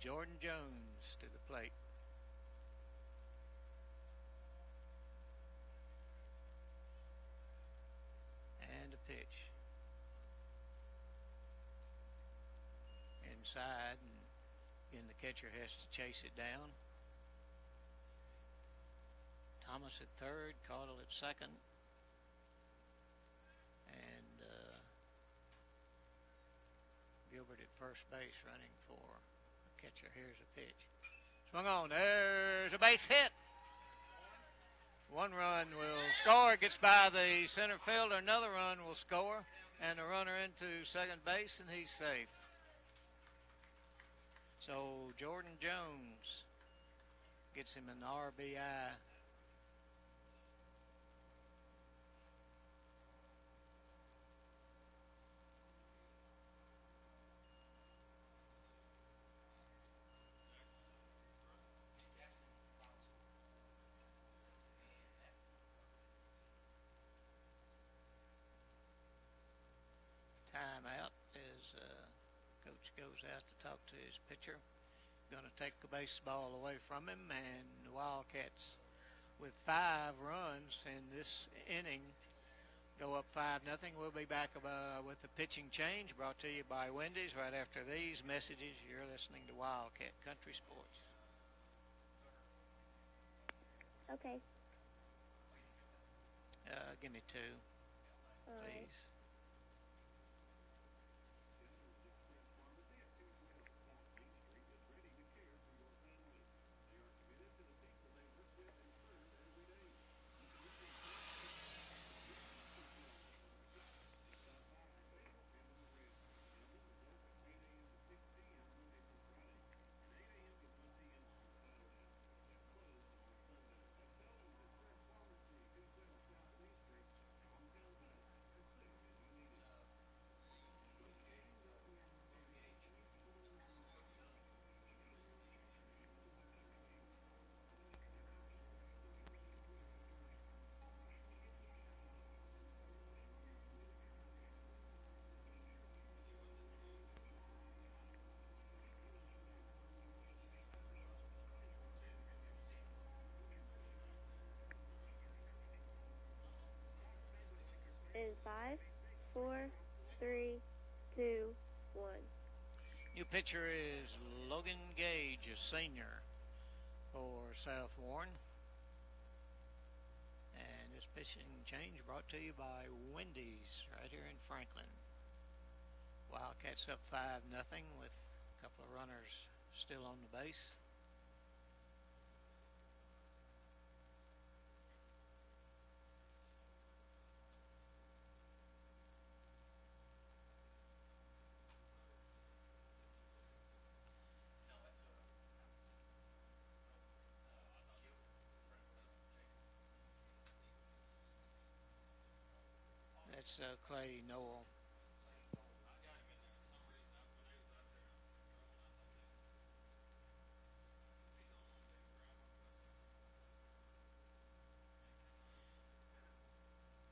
Jordan Jones to the plate. And a pitch. Inside, and again the catcher has to chase it down. Thomas at third, Cottle at second, and Gilbert at first base running for the catcher. Here's a pitch. Swung on. There's a base hit. One run will score. Gets by the center fielder. Another run will score. And the runner into second base, and he's safe. So Jordan Jones gets him an RBI. Timeout as coach goes out to talk to his pitcher. Going to take the baseball away from him, and the Wildcats with 5 runs in this inning go up 5-0. We'll be back with the pitching change brought to you by Wendy's right after these messages. You're listening to Wildcat Country Sports. Okay. Give me 2, please. In 5, 4, 3, 2, 1. New pitcher is Logan Gage, a senior for South Warren. And this pitching change brought to you by Wendy's right here in Franklin. Wildcats up 5-0 with a couple of runners still on the base. That's Clay Noel.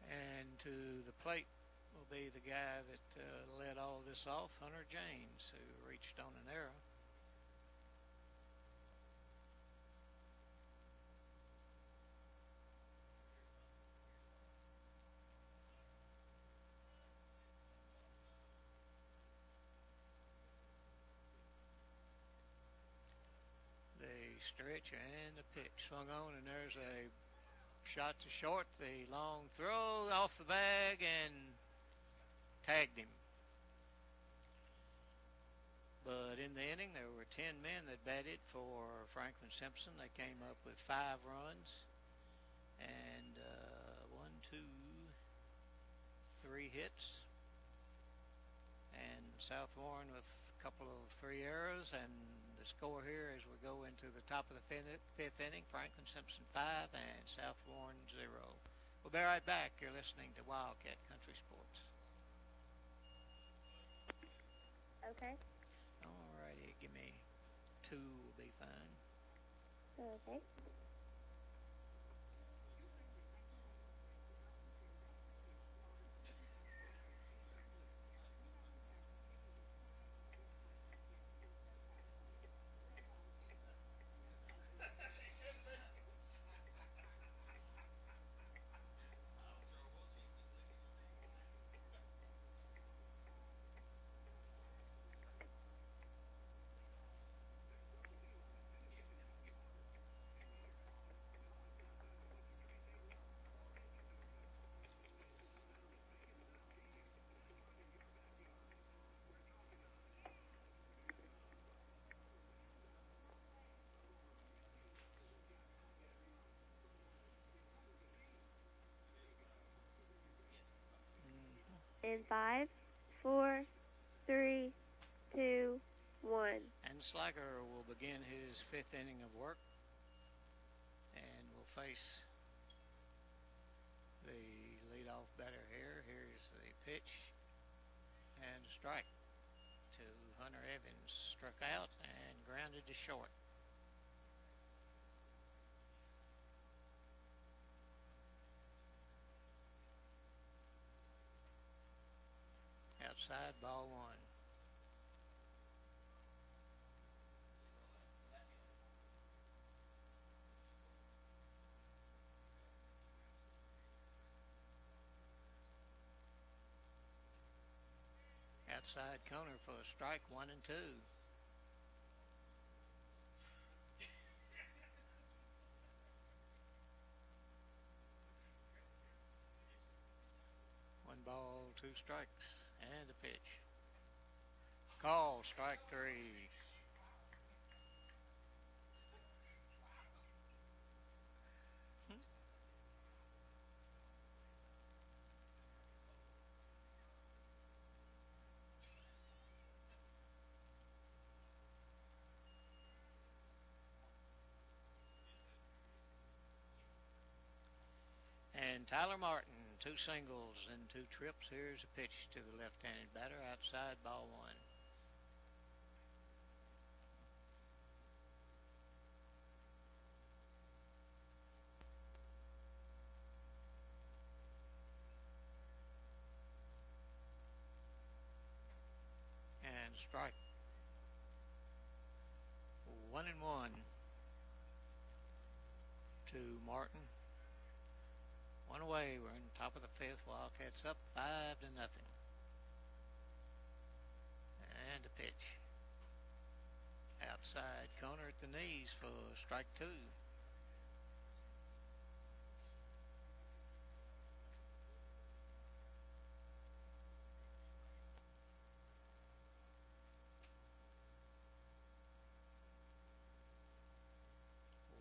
And to the plate will be the guy that led all this off, Hunter James, who reached on an error. The stretch and the pitch swung on, and there's a shot to short. The long throw off the bag and tagged him. But in the inning, there were 10 men that batted for Franklin Simpson. They came up with 5 runs and 3 hits. And South Warren with a couple of 3 errors. And the score here as we go into the top of the 5th inning, Franklin Simpson 5 and South Warren 0. We'll be right back. You're listening to Wildcat Country Sports. Okay. Alrighty, give me 2 will be fine. Okay. In 5, 4, 3, 2, 1. And Slacker will begin his 5th inning of work and will face the leadoff batter here. Here's the pitch and a strike to Hunter Evans. Struck out and grounded to short. Outside, ball 1. Outside corner for a strike, 1 and 2. One ball, 2 strikes, and a pitch. Call, strike 3. And Tyler Martin, 2 singles and 2 trips. Here's a pitch to the left-handed batter, outside, ball 1. And strike. 1 and 1 to Martin. 1 away. We're in the top of the 5th. Wildcats up 5-0. And a pitch. Outside corner at the knees for strike 2.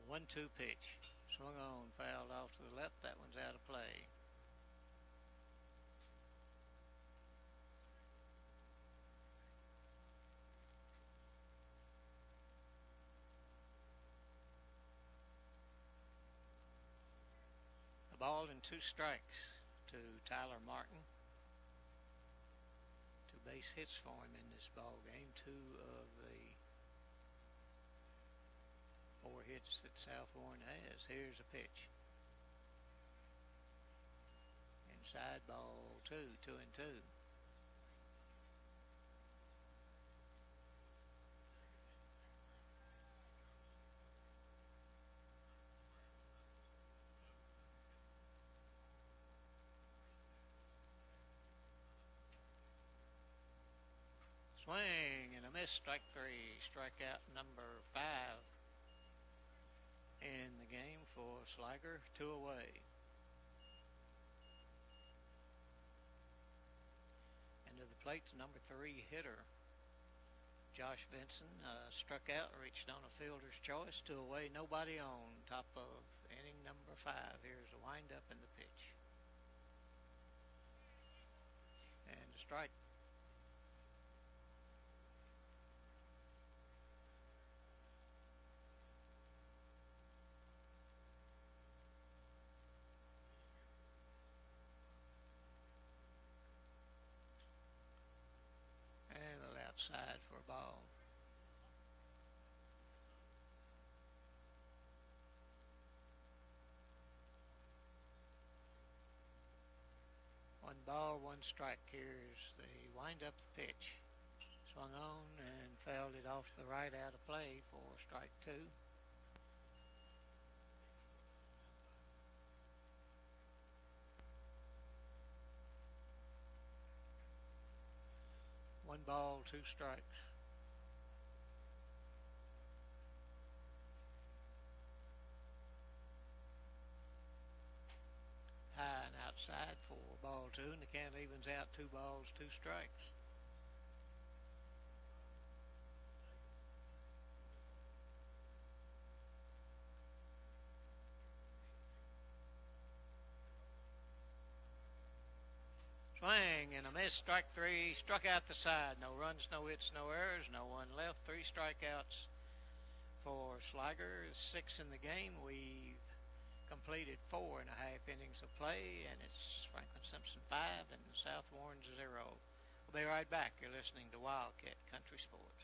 One-two pitch. Swung on, fouled off to the left. That one's out of play. A ball and 2 strikes to Tyler Martin. 2 base hits for him in this ball game. 2 of the 4 hits that South Warren has. Here's a pitch. And Side ball 2-2-2. Swing and a miss. Strike 3. Strikeout number 5 in the game for Sliger. 2 away. Into the plate, number 3 hitter Josh Benson struck out, reached on a fielder's choice. 2 away, nobody on. Top of inning number 5. Here's a windup and the pitch. And a strike. And a little outside for a ball. One ball, one strike. Here's the wind up the pitch. Swung on and fouled it off the right out of play for strike 2. One ball, 2 strikes. High and outside for ball 2, and the count evens out 2 balls, 2 strikes. Swing and a miss. Strike 3. Struck out the side. No runs, no hits, no errors. No one left. 3 strikeouts for Sliger. 6 in the game. We've completed 4.5 innings of play, and it's Franklin Simpson 5 and South Warren 0. We'll be right back. You're listening to Wildcat Country Sports.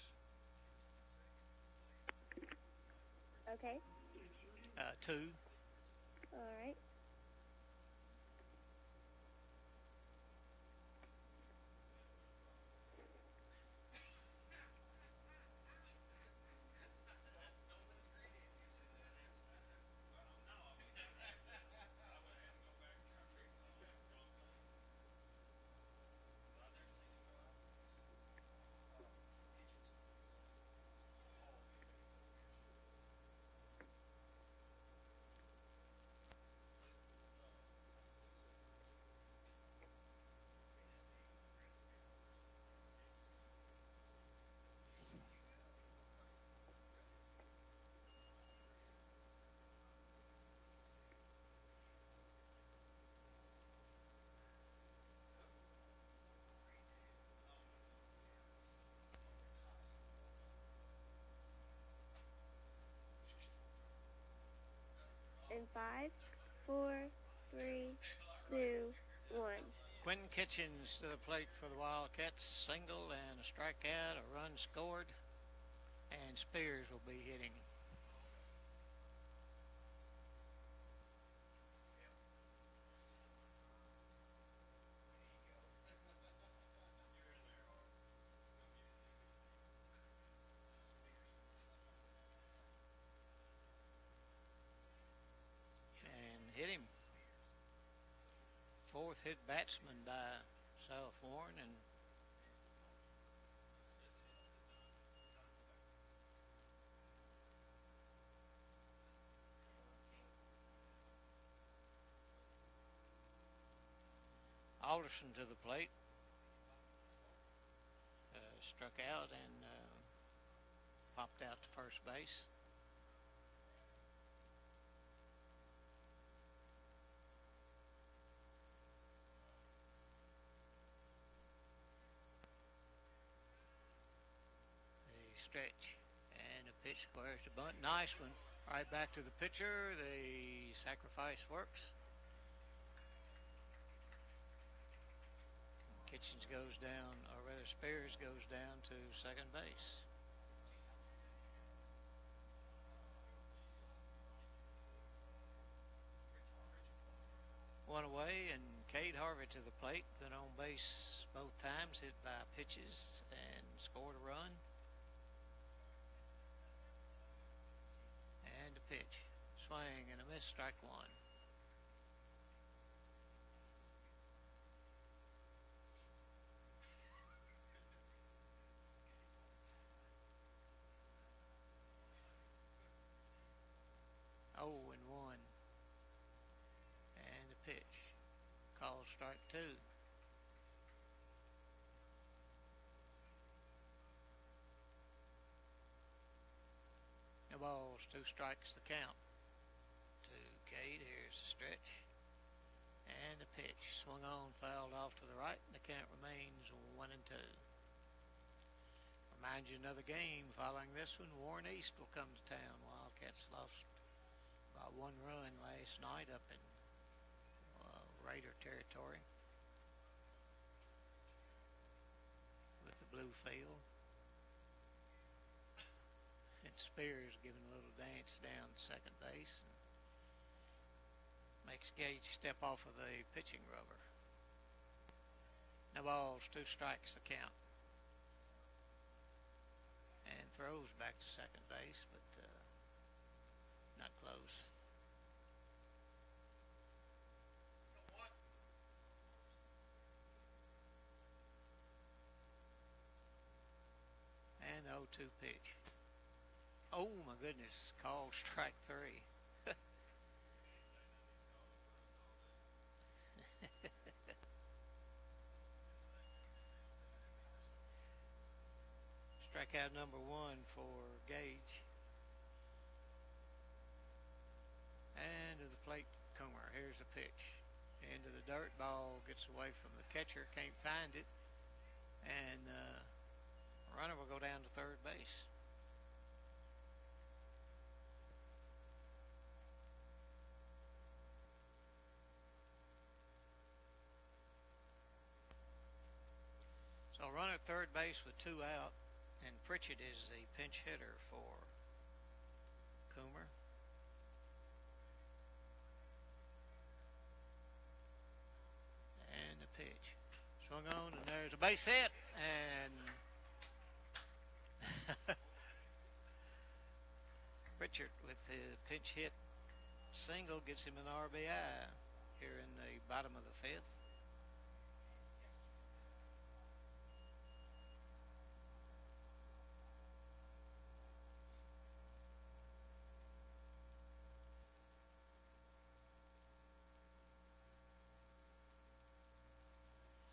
Okay. 2. All right. In 5, 4, 3, 2, 1. Quentin Kitchens to the plate for the Wildcats. Single and a strikeout, a run scored, and Spears will be hitting. Hit him. 4th hit batsman by South Warren, and Alderson to the plate. Struck out and popped out to first base. Stretch and a pitch. Where's the bunt? Nice one. Right back to the pitcher. The sacrifice works. Kitchens goes down, or rather Spears goes down to second base. One away, and Cade Harvey Harvey to the plate, been on base both times, hit by pitches, and scored a run. And a pitch. Swing and a miss, strike one. Oh and 1. And a pitch. Called strike two. No balls, 2 strikes the count. To Cade, here's the stretch. And the pitch. Swung on, fouled off to the right, and the count remains 1-2. Remind you another game following this one. Warren East will come to town. Wildcats lost by 1 run last night up in Raider territory with the blue field. And Spears giving a little dance down to second base and makes Gage step off of the pitching rubber. No balls, 2 strikes the count. And throws back to second base, but not close. And the 0-2 pitch. Oh my goodness, called strike 3. Strikeout number 1 for Gage. And to the plate, Comer. Here's the pitch. Into the dirt, ball gets away from the catcher, can't find it. And runner will go down to third base. So runner at third base with 2 out, and Pritchett is the pinch hitter for Coomer. And the pitch. Swung on, and there's a base hit, and Pritchett with the pinch hit single gets him an RBI here in the bottom of the 5th.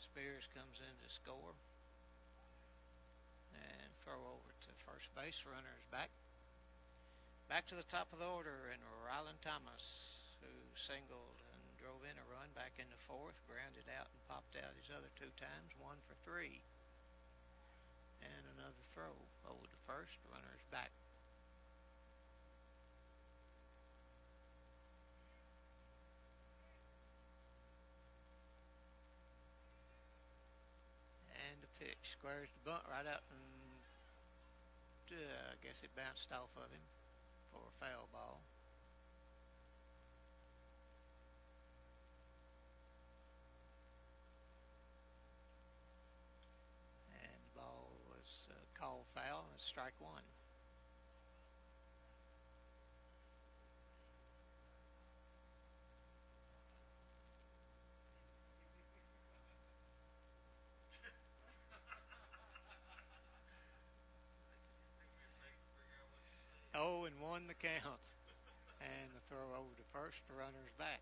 Spears comes in to score. And throw over to first base. Runner's back. Back to the top of the order, and Rylan Thomas, who singled and drove in a run back in the 4th, grounded out and popped out his other 2 times, 1 for 3. And another throw over to first. Runner's back. And the pitch. Squares the bunt right out, and I guess it bounced off of him for a foul ball. And the ball was called foul, and it's strike 1. Oh, and 1 the count. And the throw over to first, the runner's back.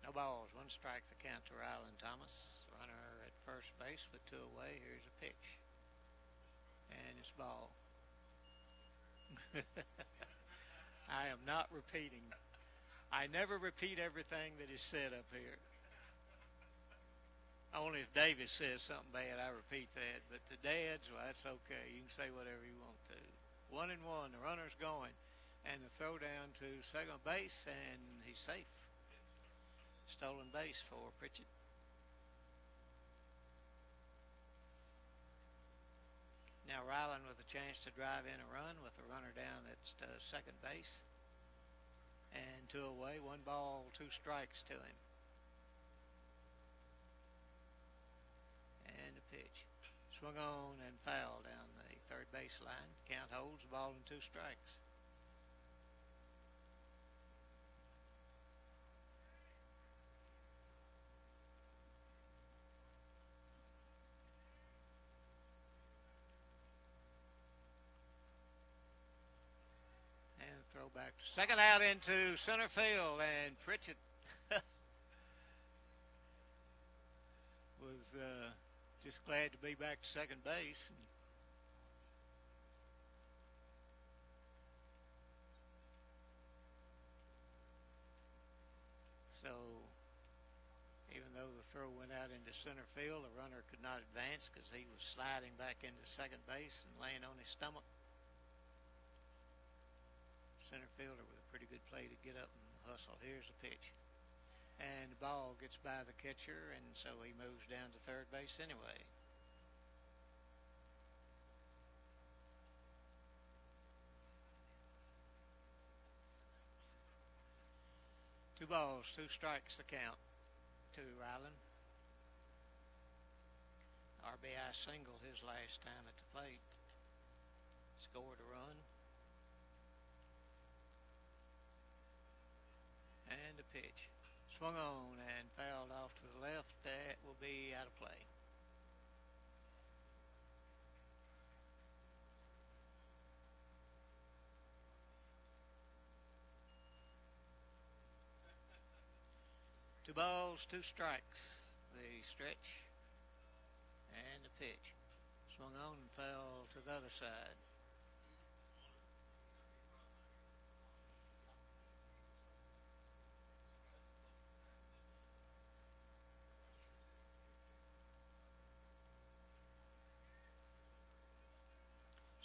No balls, 1 strike the count to Rylan Thomas. Runner at first base with 2 away. Here's a pitch. And it's ball. I am not repeating. I never repeat everything that is said up here. Only if Davis says something bad, I repeat that. But the dads, well, that's okay. You can say whatever you want to. 1-1, the runner's going. And the throw down to second base, and he's safe. Stolen base for Pritchett. Now Rylan with a chance to drive in a run with the runner down at second base. 2 away, 1 ball, 2 strikes to him. And the pitch. Swung on and foul down the third base line. Count holds, ball and 2 strikes. And throw back to second, out into center field, and Pritchett was just glad to be back to second base. So even though the throw went out into center field, the runner could not advance because he was sliding back into second base and laying on his stomach. Center fielder with a pretty good play to get up and hustle. Here's the pitch. And the ball gets by the catcher, and so he moves down to third base anyway. Two balls, 2 strikes the count to Ryland. RBI single his last time at the plate. Scored a run. And the pitch. Swung on and fouled off to the left. That will be out of play. Two balls, 2 strikes. The stretch and the pitch. Swung on and fell to the other side.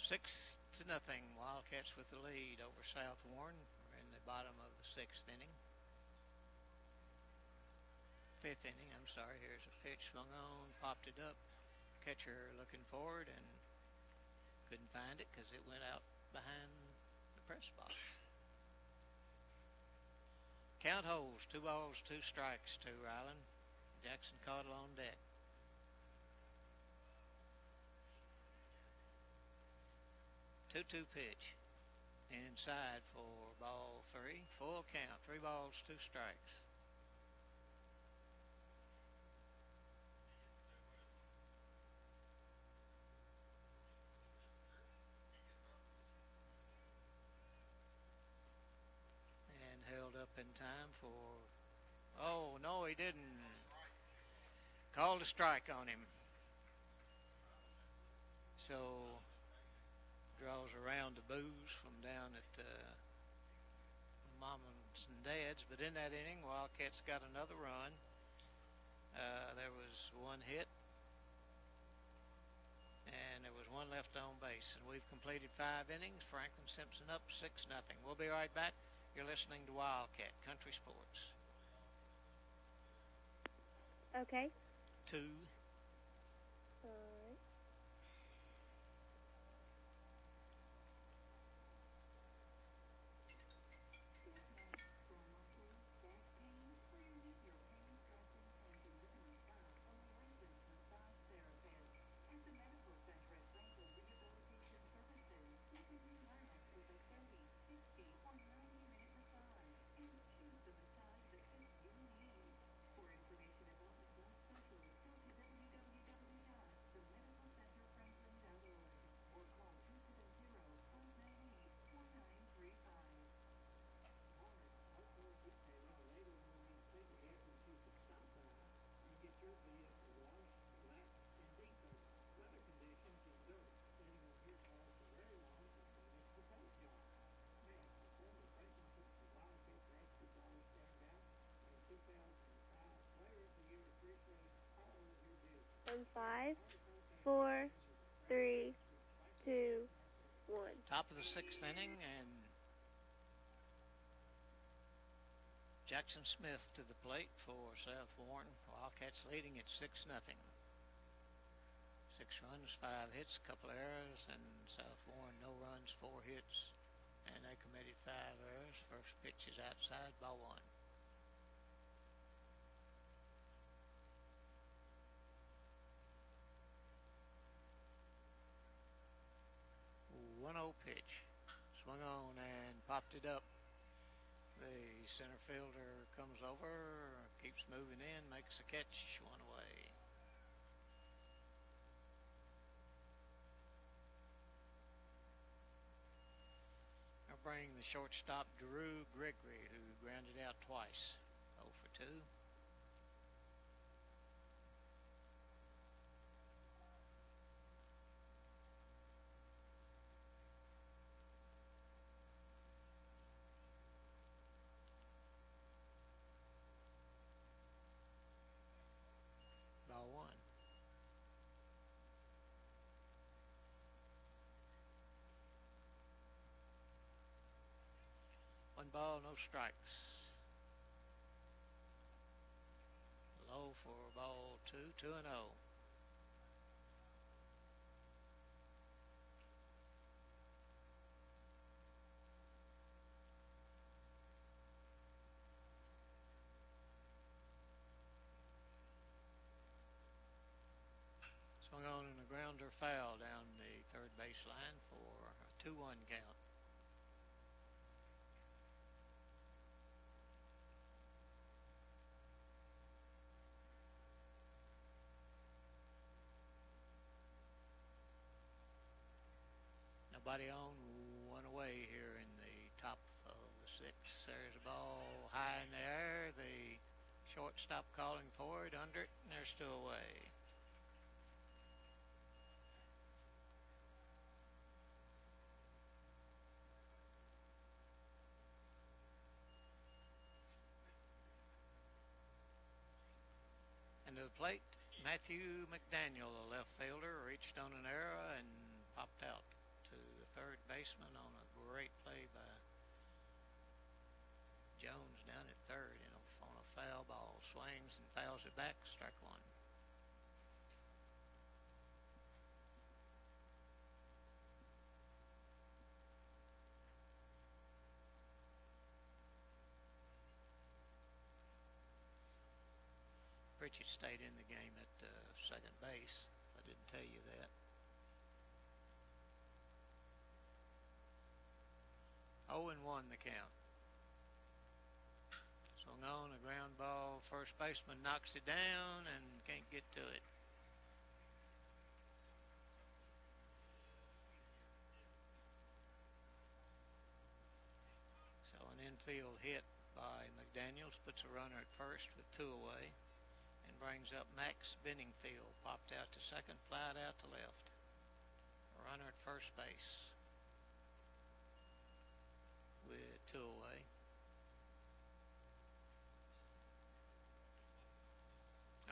Six to nothing. Wildcats with the lead over South Warren. We're in the bottom of the 6th inning. 5th inning, I'm sorry. Here's a pitch, swung on, popped it up. Catcher looking forward and couldn't find it because it went out behind the press box. Count holds, 2 balls, 2 strikes to Ryland. Jackson Caudle on deck. Two-two pitch. Inside for ball 3. Full count. 3 balls, 2 strikes. And held up in time for... Oh, no, he didn't. Called a strike on him. So... draws around the boos from down at Mama's and Dad's. But in that inning, Wildcats got another run. There was 1 hit, and there was 1 left on base. And we've completed 5 innings. Franklin Simpson up 6-0. We'll be right back. You're listening to Wildcat Country Sports. Okay. 2. All right. And 5, 4, 3, 2, 1. Top of the 6th inning, and Jackson Smith to the plate for South Warren. Wildcats leading at 6-0. 6 runs, 5 hits, couple errors, and South Warren no runs, 4 hits, And they committed 5 errors. First pitch is outside, ball 1. One 0 pitch. Swung on and popped it up. The center fielder comes over, keeps moving in, makes a catch, 1 away. I'll bring the shortstop Drew Gregory, who grounded out twice. 0 for 2. Ball 1. 1 ball, no strikes. Low for ball 2, 2-0. Swung on and a grounder foul down the third baseline for a 2-1 count. Nobody on, 1 away here in the top of the 6th. There's a ball high in the air. The shortstop calling for it, under it, and they're still away. And to the plate, Matthew McDaniel, the left fielder, reached on an arrow and popped out to the third baseman on a great play by Jones down at third, on a foul ball. Swings and fouls it back, strike 1. Pritchett stayed in the game at second base. I didn't tell you that. 0-1 the count. Swung on a ground ball. First baseman knocks it down and can't get to it. So an infield hit by McDaniels puts a runner at first with 2 away and brings up Max Benningfield. Popped out to second, flied out to left. A runner at first base with 2 away.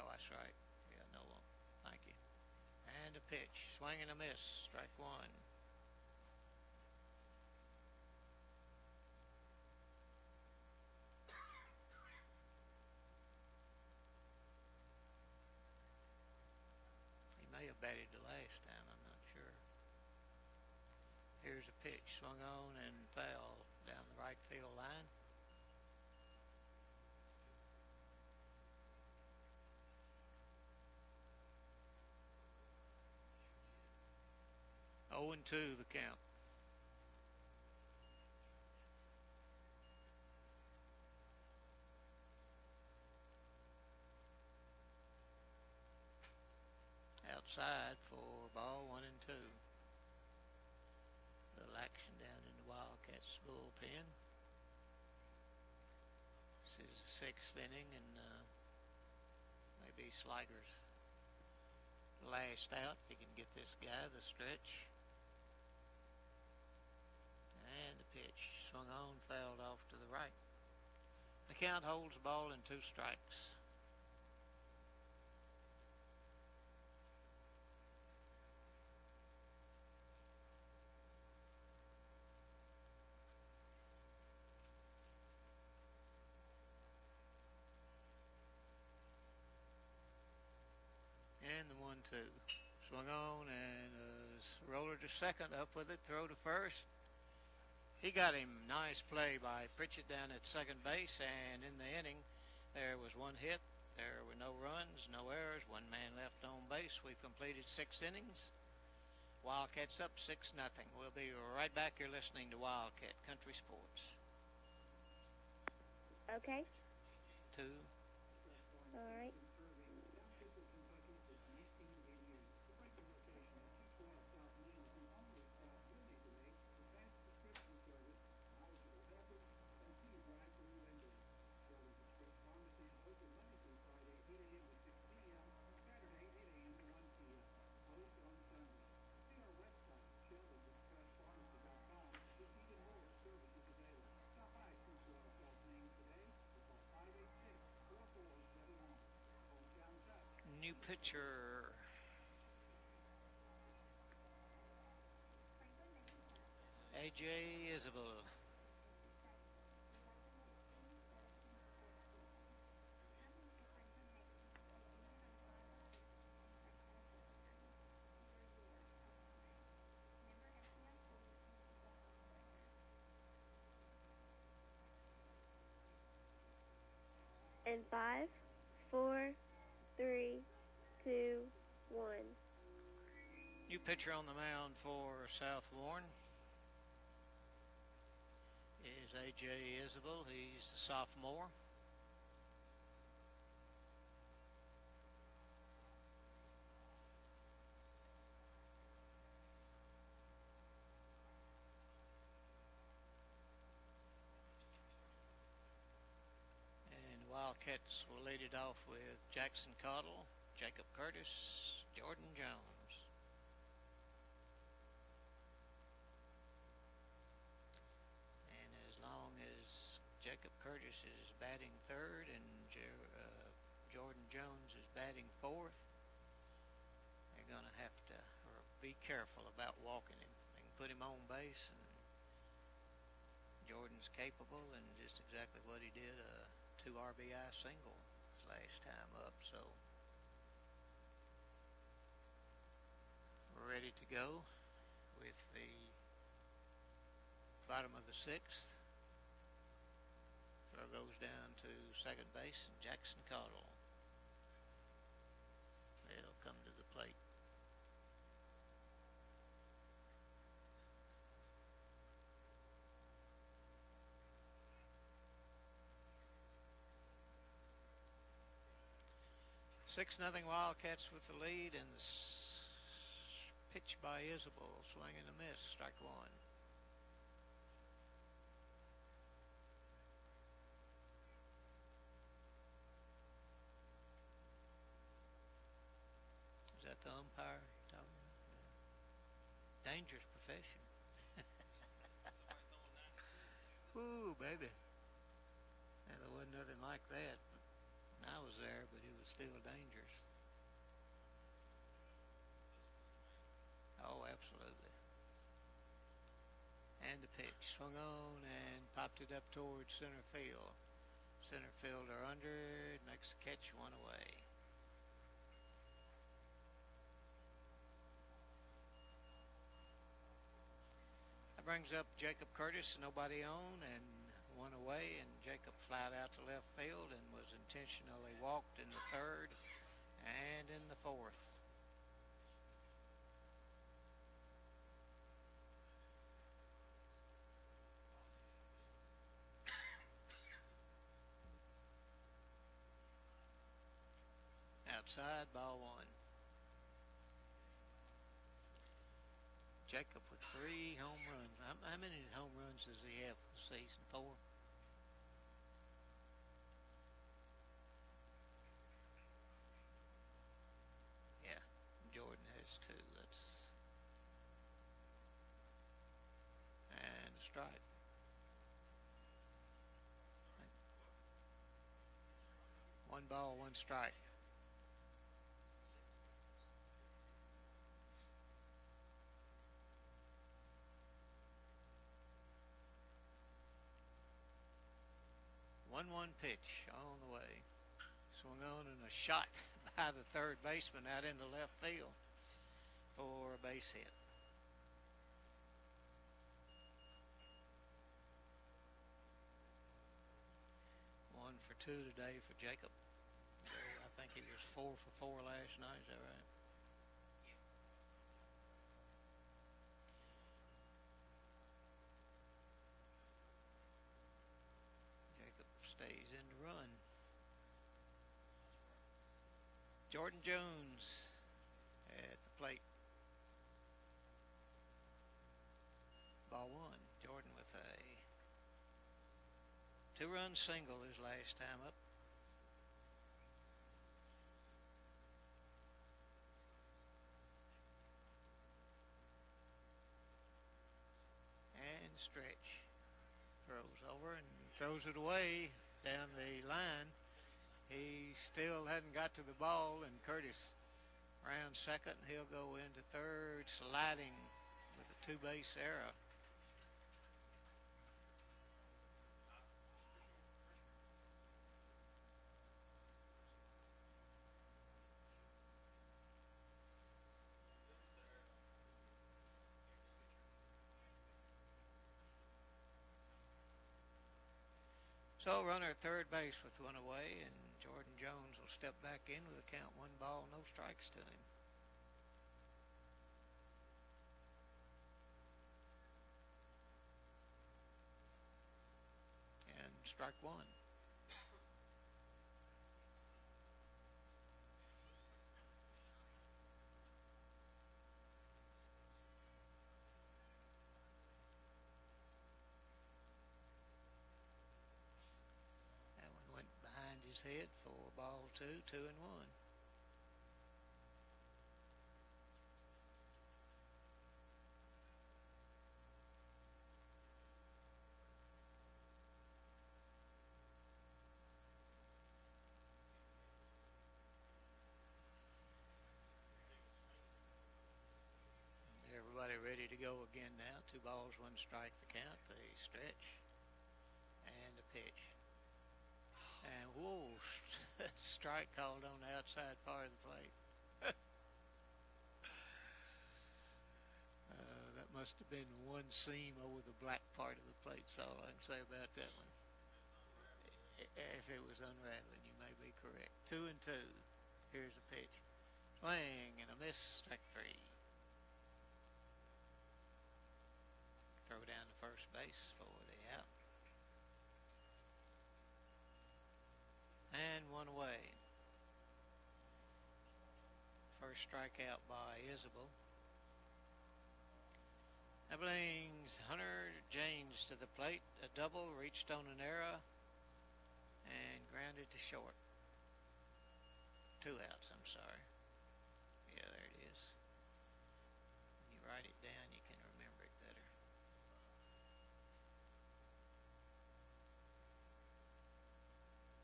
Oh, that's right. Yeah, no one. Thank you. And a pitch. Swing and a miss. Strike 1. He may have batted the last time. I'm not sure. Here's a pitch. Swung on and foul down the right field line. Oh and 2 the count. Outside for ball 1 and 2. Little action down in the Wildcats bullpen. This is the 6th inning, and maybe Sliger's last out if he can get this guy the stretch. And the pitch. Swung on, fouled off to the right. The count holds the ball in 2 strikes. And the 1-2. Swung on and roller to second, up with it, throw to first. He got him. Nice play by Pritchett down at second base, and in the inning, there was one hit. There were no runs, no errors, one man left on base. We've completed 6 innings. Wildcats up 6-0. We'll be right back. You're listening to Wildcat Country Sports. Okay. 2. All right. New pitcher. A.J. Isabel. And 5, 4, 3, 2, 1. New pitcher on the mound for South Warren is A.J. Isabel. He's a sophomore. Wildcats will lead it off with Jackson Cottle, Jacob Curtis, Jordan Jones. And as long as Jacob Curtis is batting third and Jordan Jones is batting fourth, they're going to have to be careful about walking him. They can put him on base, and Jordan's capable, and just exactly what he did, 2 RBI single his last time up. So we're ready to go with the bottom of the 6th. Throw goes down to second base, and Jackson Cottle. They'll come to the plate. Six nothing Wildcats with the lead, and pitch by Isabel, swing and a miss, strike 1. Is that the umpire talking about? Dangerous profession. Ooh, baby. Yeah, there wasn't nothing like that. I was there, but it was still dangerous. Oh, absolutely. And the pitch swung on and popped it up towards center field. Center fielder under it, makes the catch, 1 away. That brings up Jacob Curtis, nobody on, and 1 away, and Jacob flied out to left field and was intentionally walked in the 3rd and in the 4th. Outside, ball 1. Jacob with 3 home runs. How many home runs does he have for the season? 4? Yeah, Jordan has 2. And a strike. One ball, 1 strike. One pitch on the way. Swung on and a shot by the third baseman out into left field for a base hit. 1 for 2 today for Jacob. So I think he was 4 for 4 last night. Is that right? Jacob stays in the run. Jordan Jones at the plate. Ball 1. Jordan with a 2-run single his last time up. And stretch. Throws over and throws it away down the line. He still hadn't got to the ball, and Curtis round second. He'll go into third, sliding with a 2-base error. So runner at third base with 1 away, and Jordan Jones will step back in with a count 1 ball, no strikes to him. And strike 1. That one went behind his head for ball 2, 2-1. Everybody ready to go again now. 2 balls, 1 strike the count. They stretch. And a pitch. And whoa, strike called on the outside part of the plate. That must have been 1 seam over the black part of the plate. That's all I can say about that one. If it was unraveling, you may be correct. 2-2. Here's a pitch. Swing and a miss. Strike 3. Throw down to first base for the out. And 1 away. First strikeout by Isabel. That brings Hunter James to the plate. A double, reached on an error, and grounded to short. 2 outs, I'm sorry. Yeah, there it is. When you write it down, you can remember it better.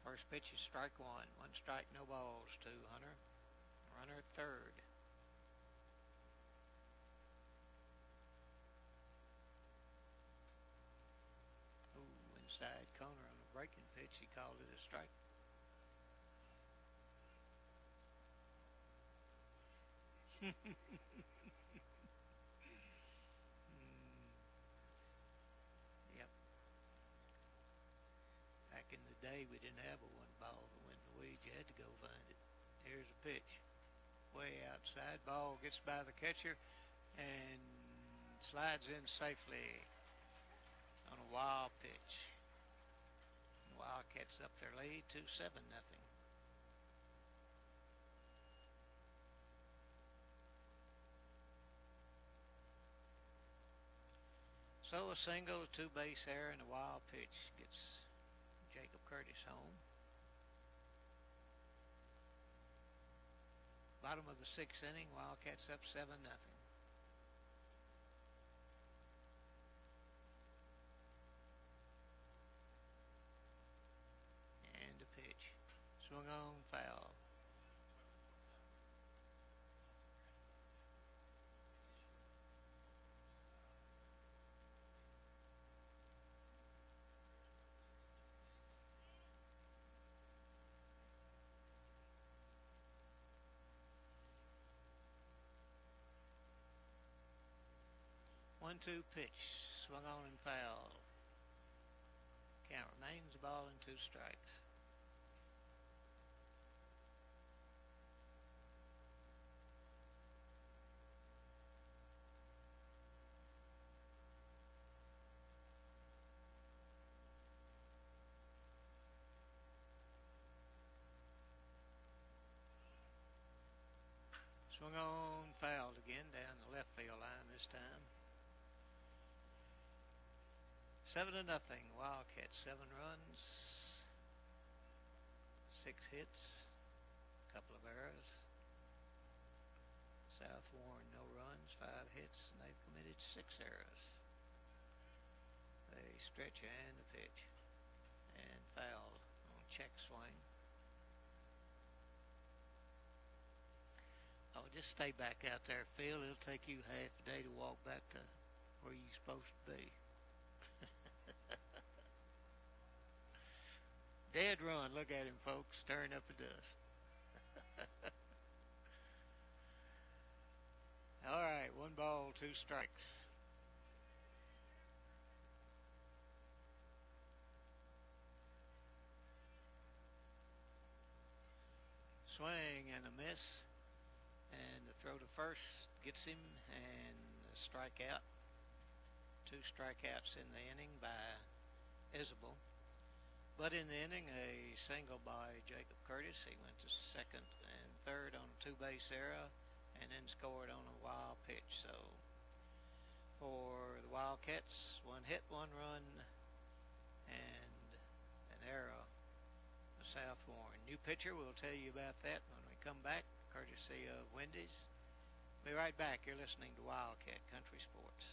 First pitch is strike 1. 1 strike, no balls to Hunter. Runner at third. Ooh, inside corner on a breaking pitch. He called it a strike. Yep. Back in the day, we didn't have a 1 ball that went in the weeds. You had to go find it. Here's a pitch. Way outside. Ball gets by the catcher and slides in safely on a wild pitch. Wildcats up their lead 2-7 nothing. So a single, a 2-base error, and a wild pitch gets Jacob Curtis home. Bottom of the 6th inning, Wildcats up 7 nothing. And a pitch. Swung on, foul. One-two pitch, swung on and foul. Count remains, a ball and 2 strikes. Swung on, fouled again down the left field line this time. 7-0. Wildcats 7 runs, 6 hits, couple of errors. South Warren no runs, 5 hits, and they've committed 6 errors. A stretcher and a pitch, and fouled on check swing. Oh, just stay back out there, Phil. It'll take you half a day to walk back to where you're supposed to be. Dead run. Look at him, folks, stirring up the dust. All right, 1 ball, 2 strikes. Swing and a miss, and the throw to first gets him, and a strikeout. 2 strikeouts in the inning by Isabel. But in the inning, a single by Jacob Curtis. He went to second and third on a 2-base error, and then scored on a wild pitch. So for the Wildcats, 1 hit, 1 run, and an error of South Warren. New pitcher, we'll tell you about that when we come back, courtesy of Wendy's. Be right back. You're listening to Wildcat Country Sports.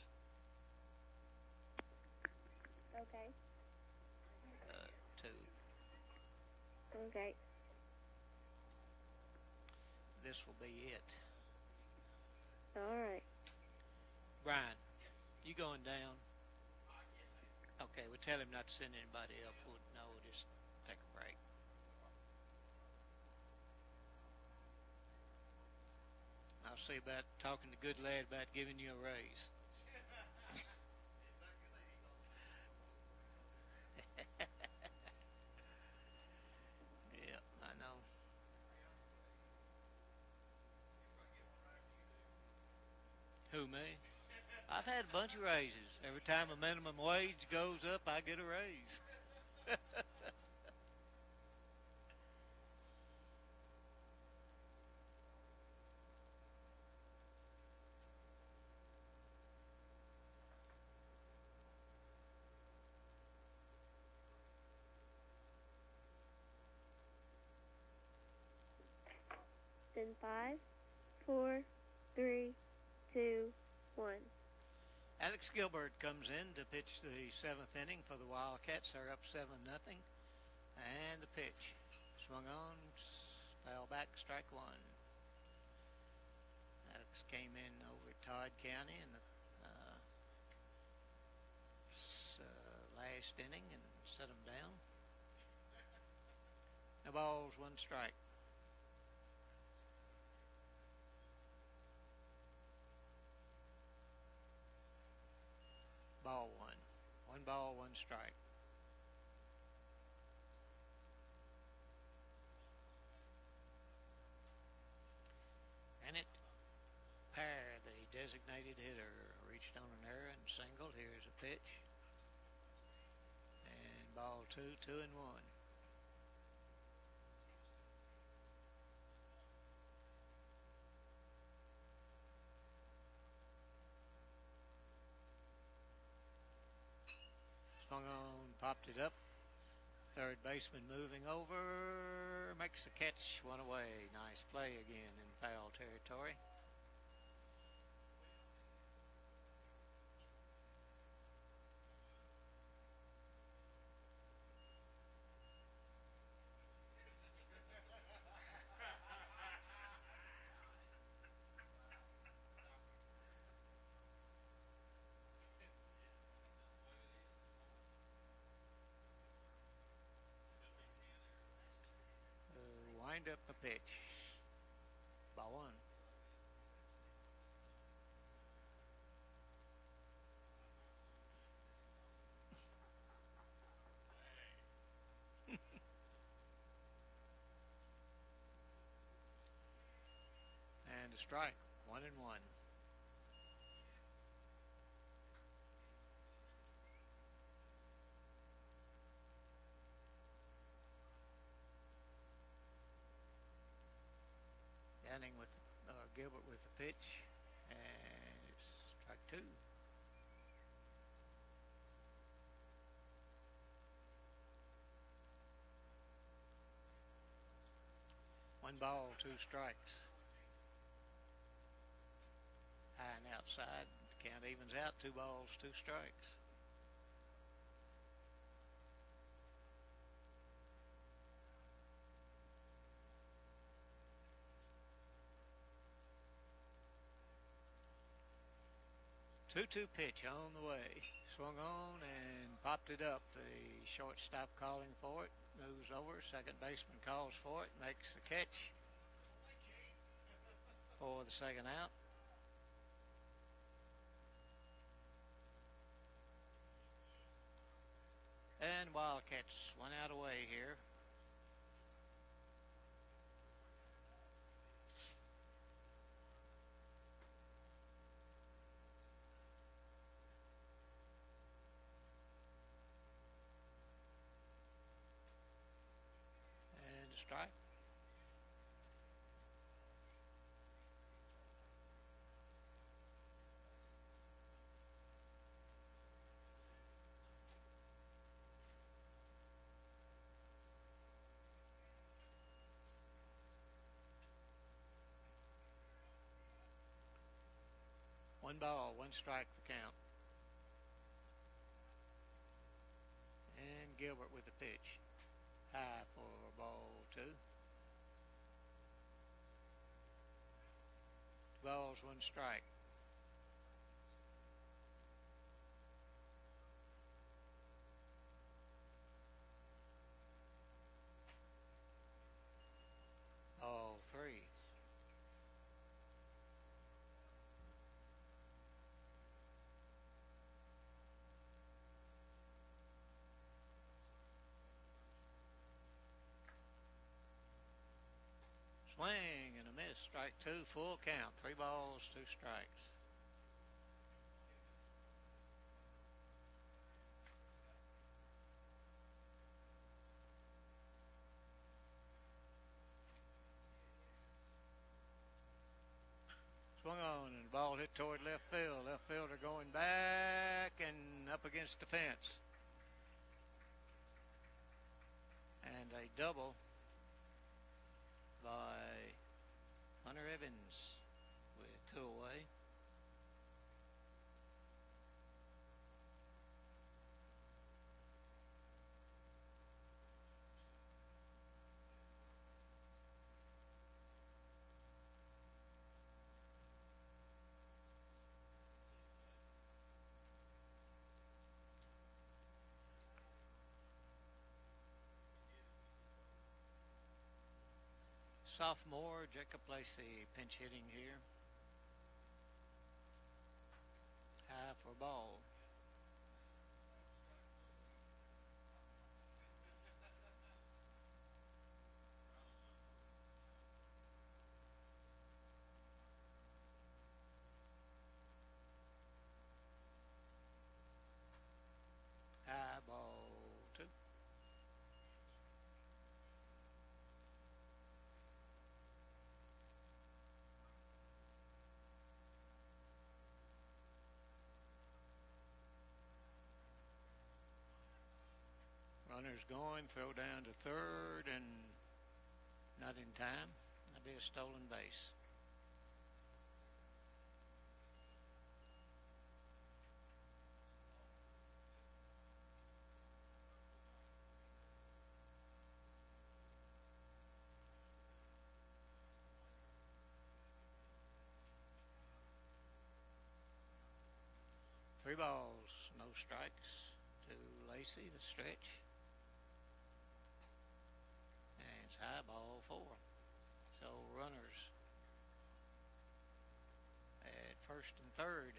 Okay. 2. Okay. This will be it. All right. Brian, you going down? Okay, we'll tell him not to send anybody else. No, we'll just take a break. I'll see about talking to Good Lad about giving you a raise. Yeah, I know. Who, me? I've had a bunch of raises. Every time a minimum wage goes up, I get a raise. Then 5, 4, 3, 2, 1. Alex Gilbert comes in to pitch the 7th inning for the Wildcats. They're up 7-0. And the pitch. Swung on, foul back, strike 1. Alex came in over Todd County in the last inning and set them down. No balls, 1 strike. Ball 1. 1 ball, 1 strike. Bennett Parr, the designated hitter, reached on an error and singled. Here's a pitch. And ball 2, 2-1. Swung on, popped it up. Third baseman moving over, makes the catch, 1 away. Nice play again in foul territory. Wind up the pitch. Ball 1. And a strike. 1-1. Gilbert with the pitch, and it's strike two. One ball, two strikes. High and outside. Count evens out. 2 balls, 2 strikes. Two-two pitch on the way. Swung on and popped it up. The shortstop calling for it. Moves over. Second baseman calls for it. Makes the catch for the second out. And Wildcats 1 out away here. And a strike. One ball, one strike the count. And Gilbert with the pitch. High for ball 2. 2 balls, 1 strike. Ball 3. Swing and a miss. Strike 2, full count. 3 balls, 2 strikes. Swung on and the ball hit toward left field. Left fielder going back and up against the fence. And a double by Hunter Evans with 2 away. Sophomore Jacob Lacey pinch hitting here. High for ball. High ball 2. Runners going, throw down to third, and not in time. That'd be a stolen base. Three balls, no strikes to Lacey, the stretch. And it's high ball 4. So runners at first and third.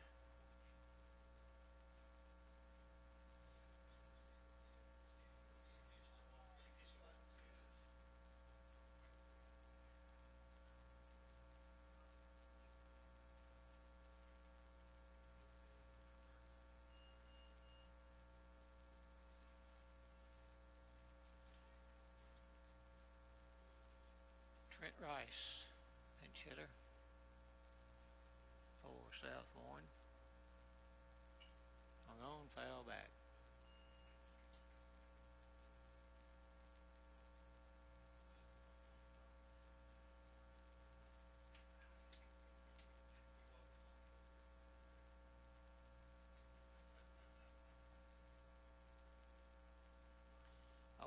Trent Rice, pinch hitter. for South Warren. Hung on, foul back.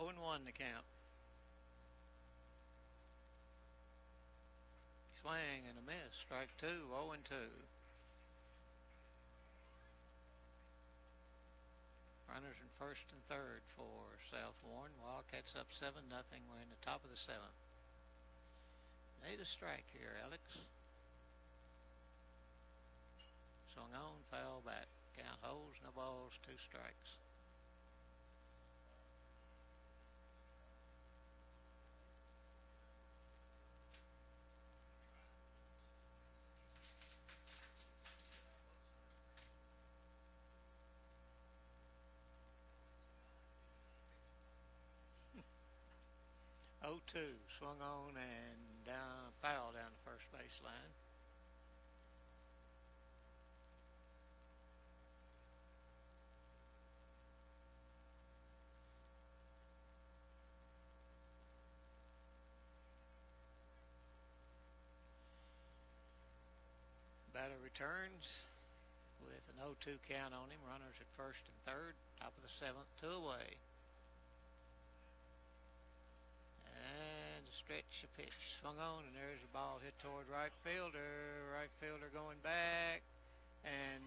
Oh and 1 to count. Swing and a miss. Strike 2, 0 and 2. Runners in first and third for South Warren. Wildcats up 7-0. We're in the top of the 7th. Need a strike here, Alex. Swung on, foul back. Count holds, no balls, 2 strikes. Oh, 2, swung on and down, foul down the first baseline. Batter returns with an 0-2 count on him. Runners at first and third, top of the 7th, 2 away. And a stretch, a pitch, swung on, and there's a ball hit toward right fielder. Right fielder going back and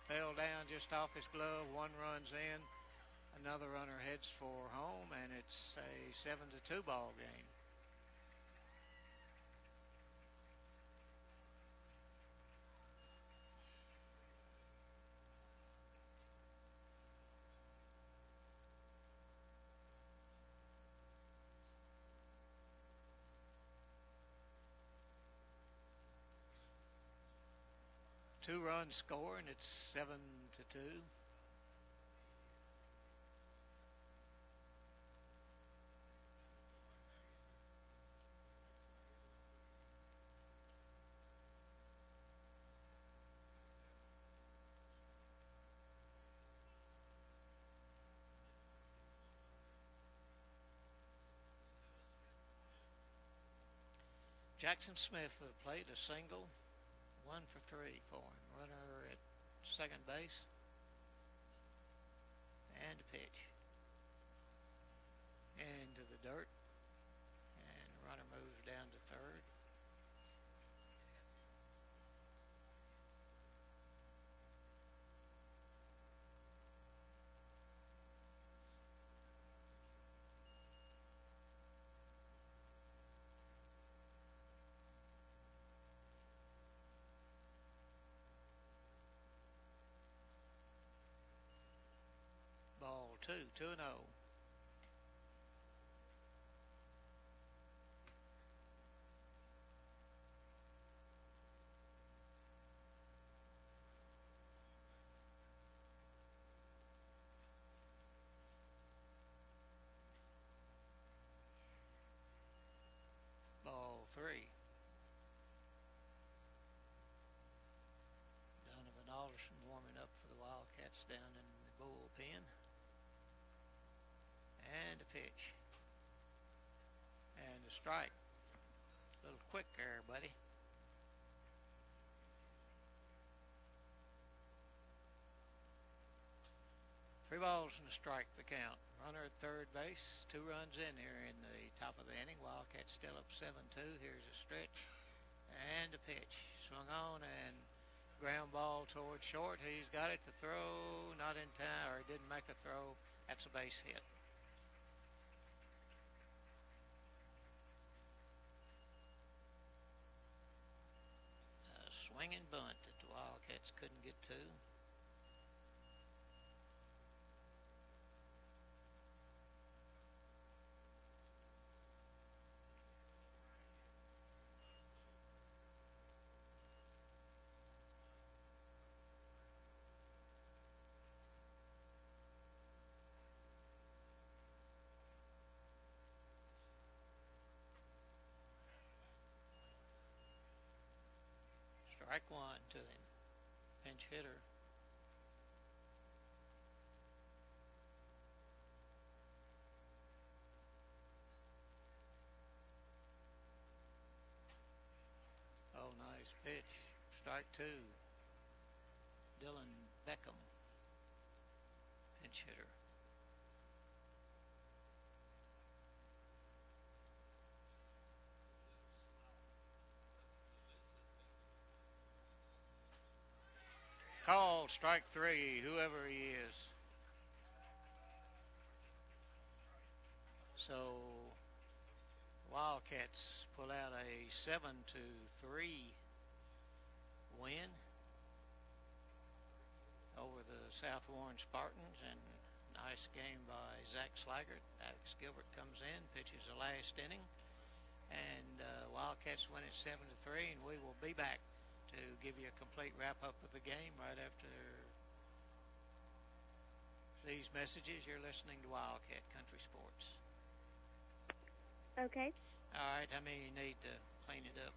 fell down just off his glove. 1 runs in. Another runner heads for home, and it's a 7-2 ball game. Two runs score, and it's 7-2. Jackson Smith played a single, 1 for 3 for him. Runner at second base. And a pitch. Into the dirt. And the runner moves down to third. Ball 2, 2-0. Ball 3. Donovan Alderson warming up for the Wildcats down in the bullpen. And a pitch. And a strike. A little quick there, buddy. Three balls and a strike, the count. Runner at third base. 2 runs in here in the top of the inning. Wildcats still up 7-2. Here's a stretch. And a pitch. Swung on and ground ball towards short. He's got it to throw. Not in time, or he didn't make a throw. That's a base hit. Swinging bunt that the Wildcats couldn't get to. Strike 1 to him. pinch hitter. Oh, nice pitch. Strike two. Dylan Beckham, pinch hitter. Called strike three, whoever he is. So Wildcats pull out a 7-3 win over the South Warren Spartans, and nice game by Zach Slaggert. Alex Gilbert comes in, pitches the last inning, and Wildcats win it 7-3, and we will be back to give you a complete wrap-up of the game right after these messages. You're listening to Wildcat Country Sports. Okay. All right, how many you need to clean it up?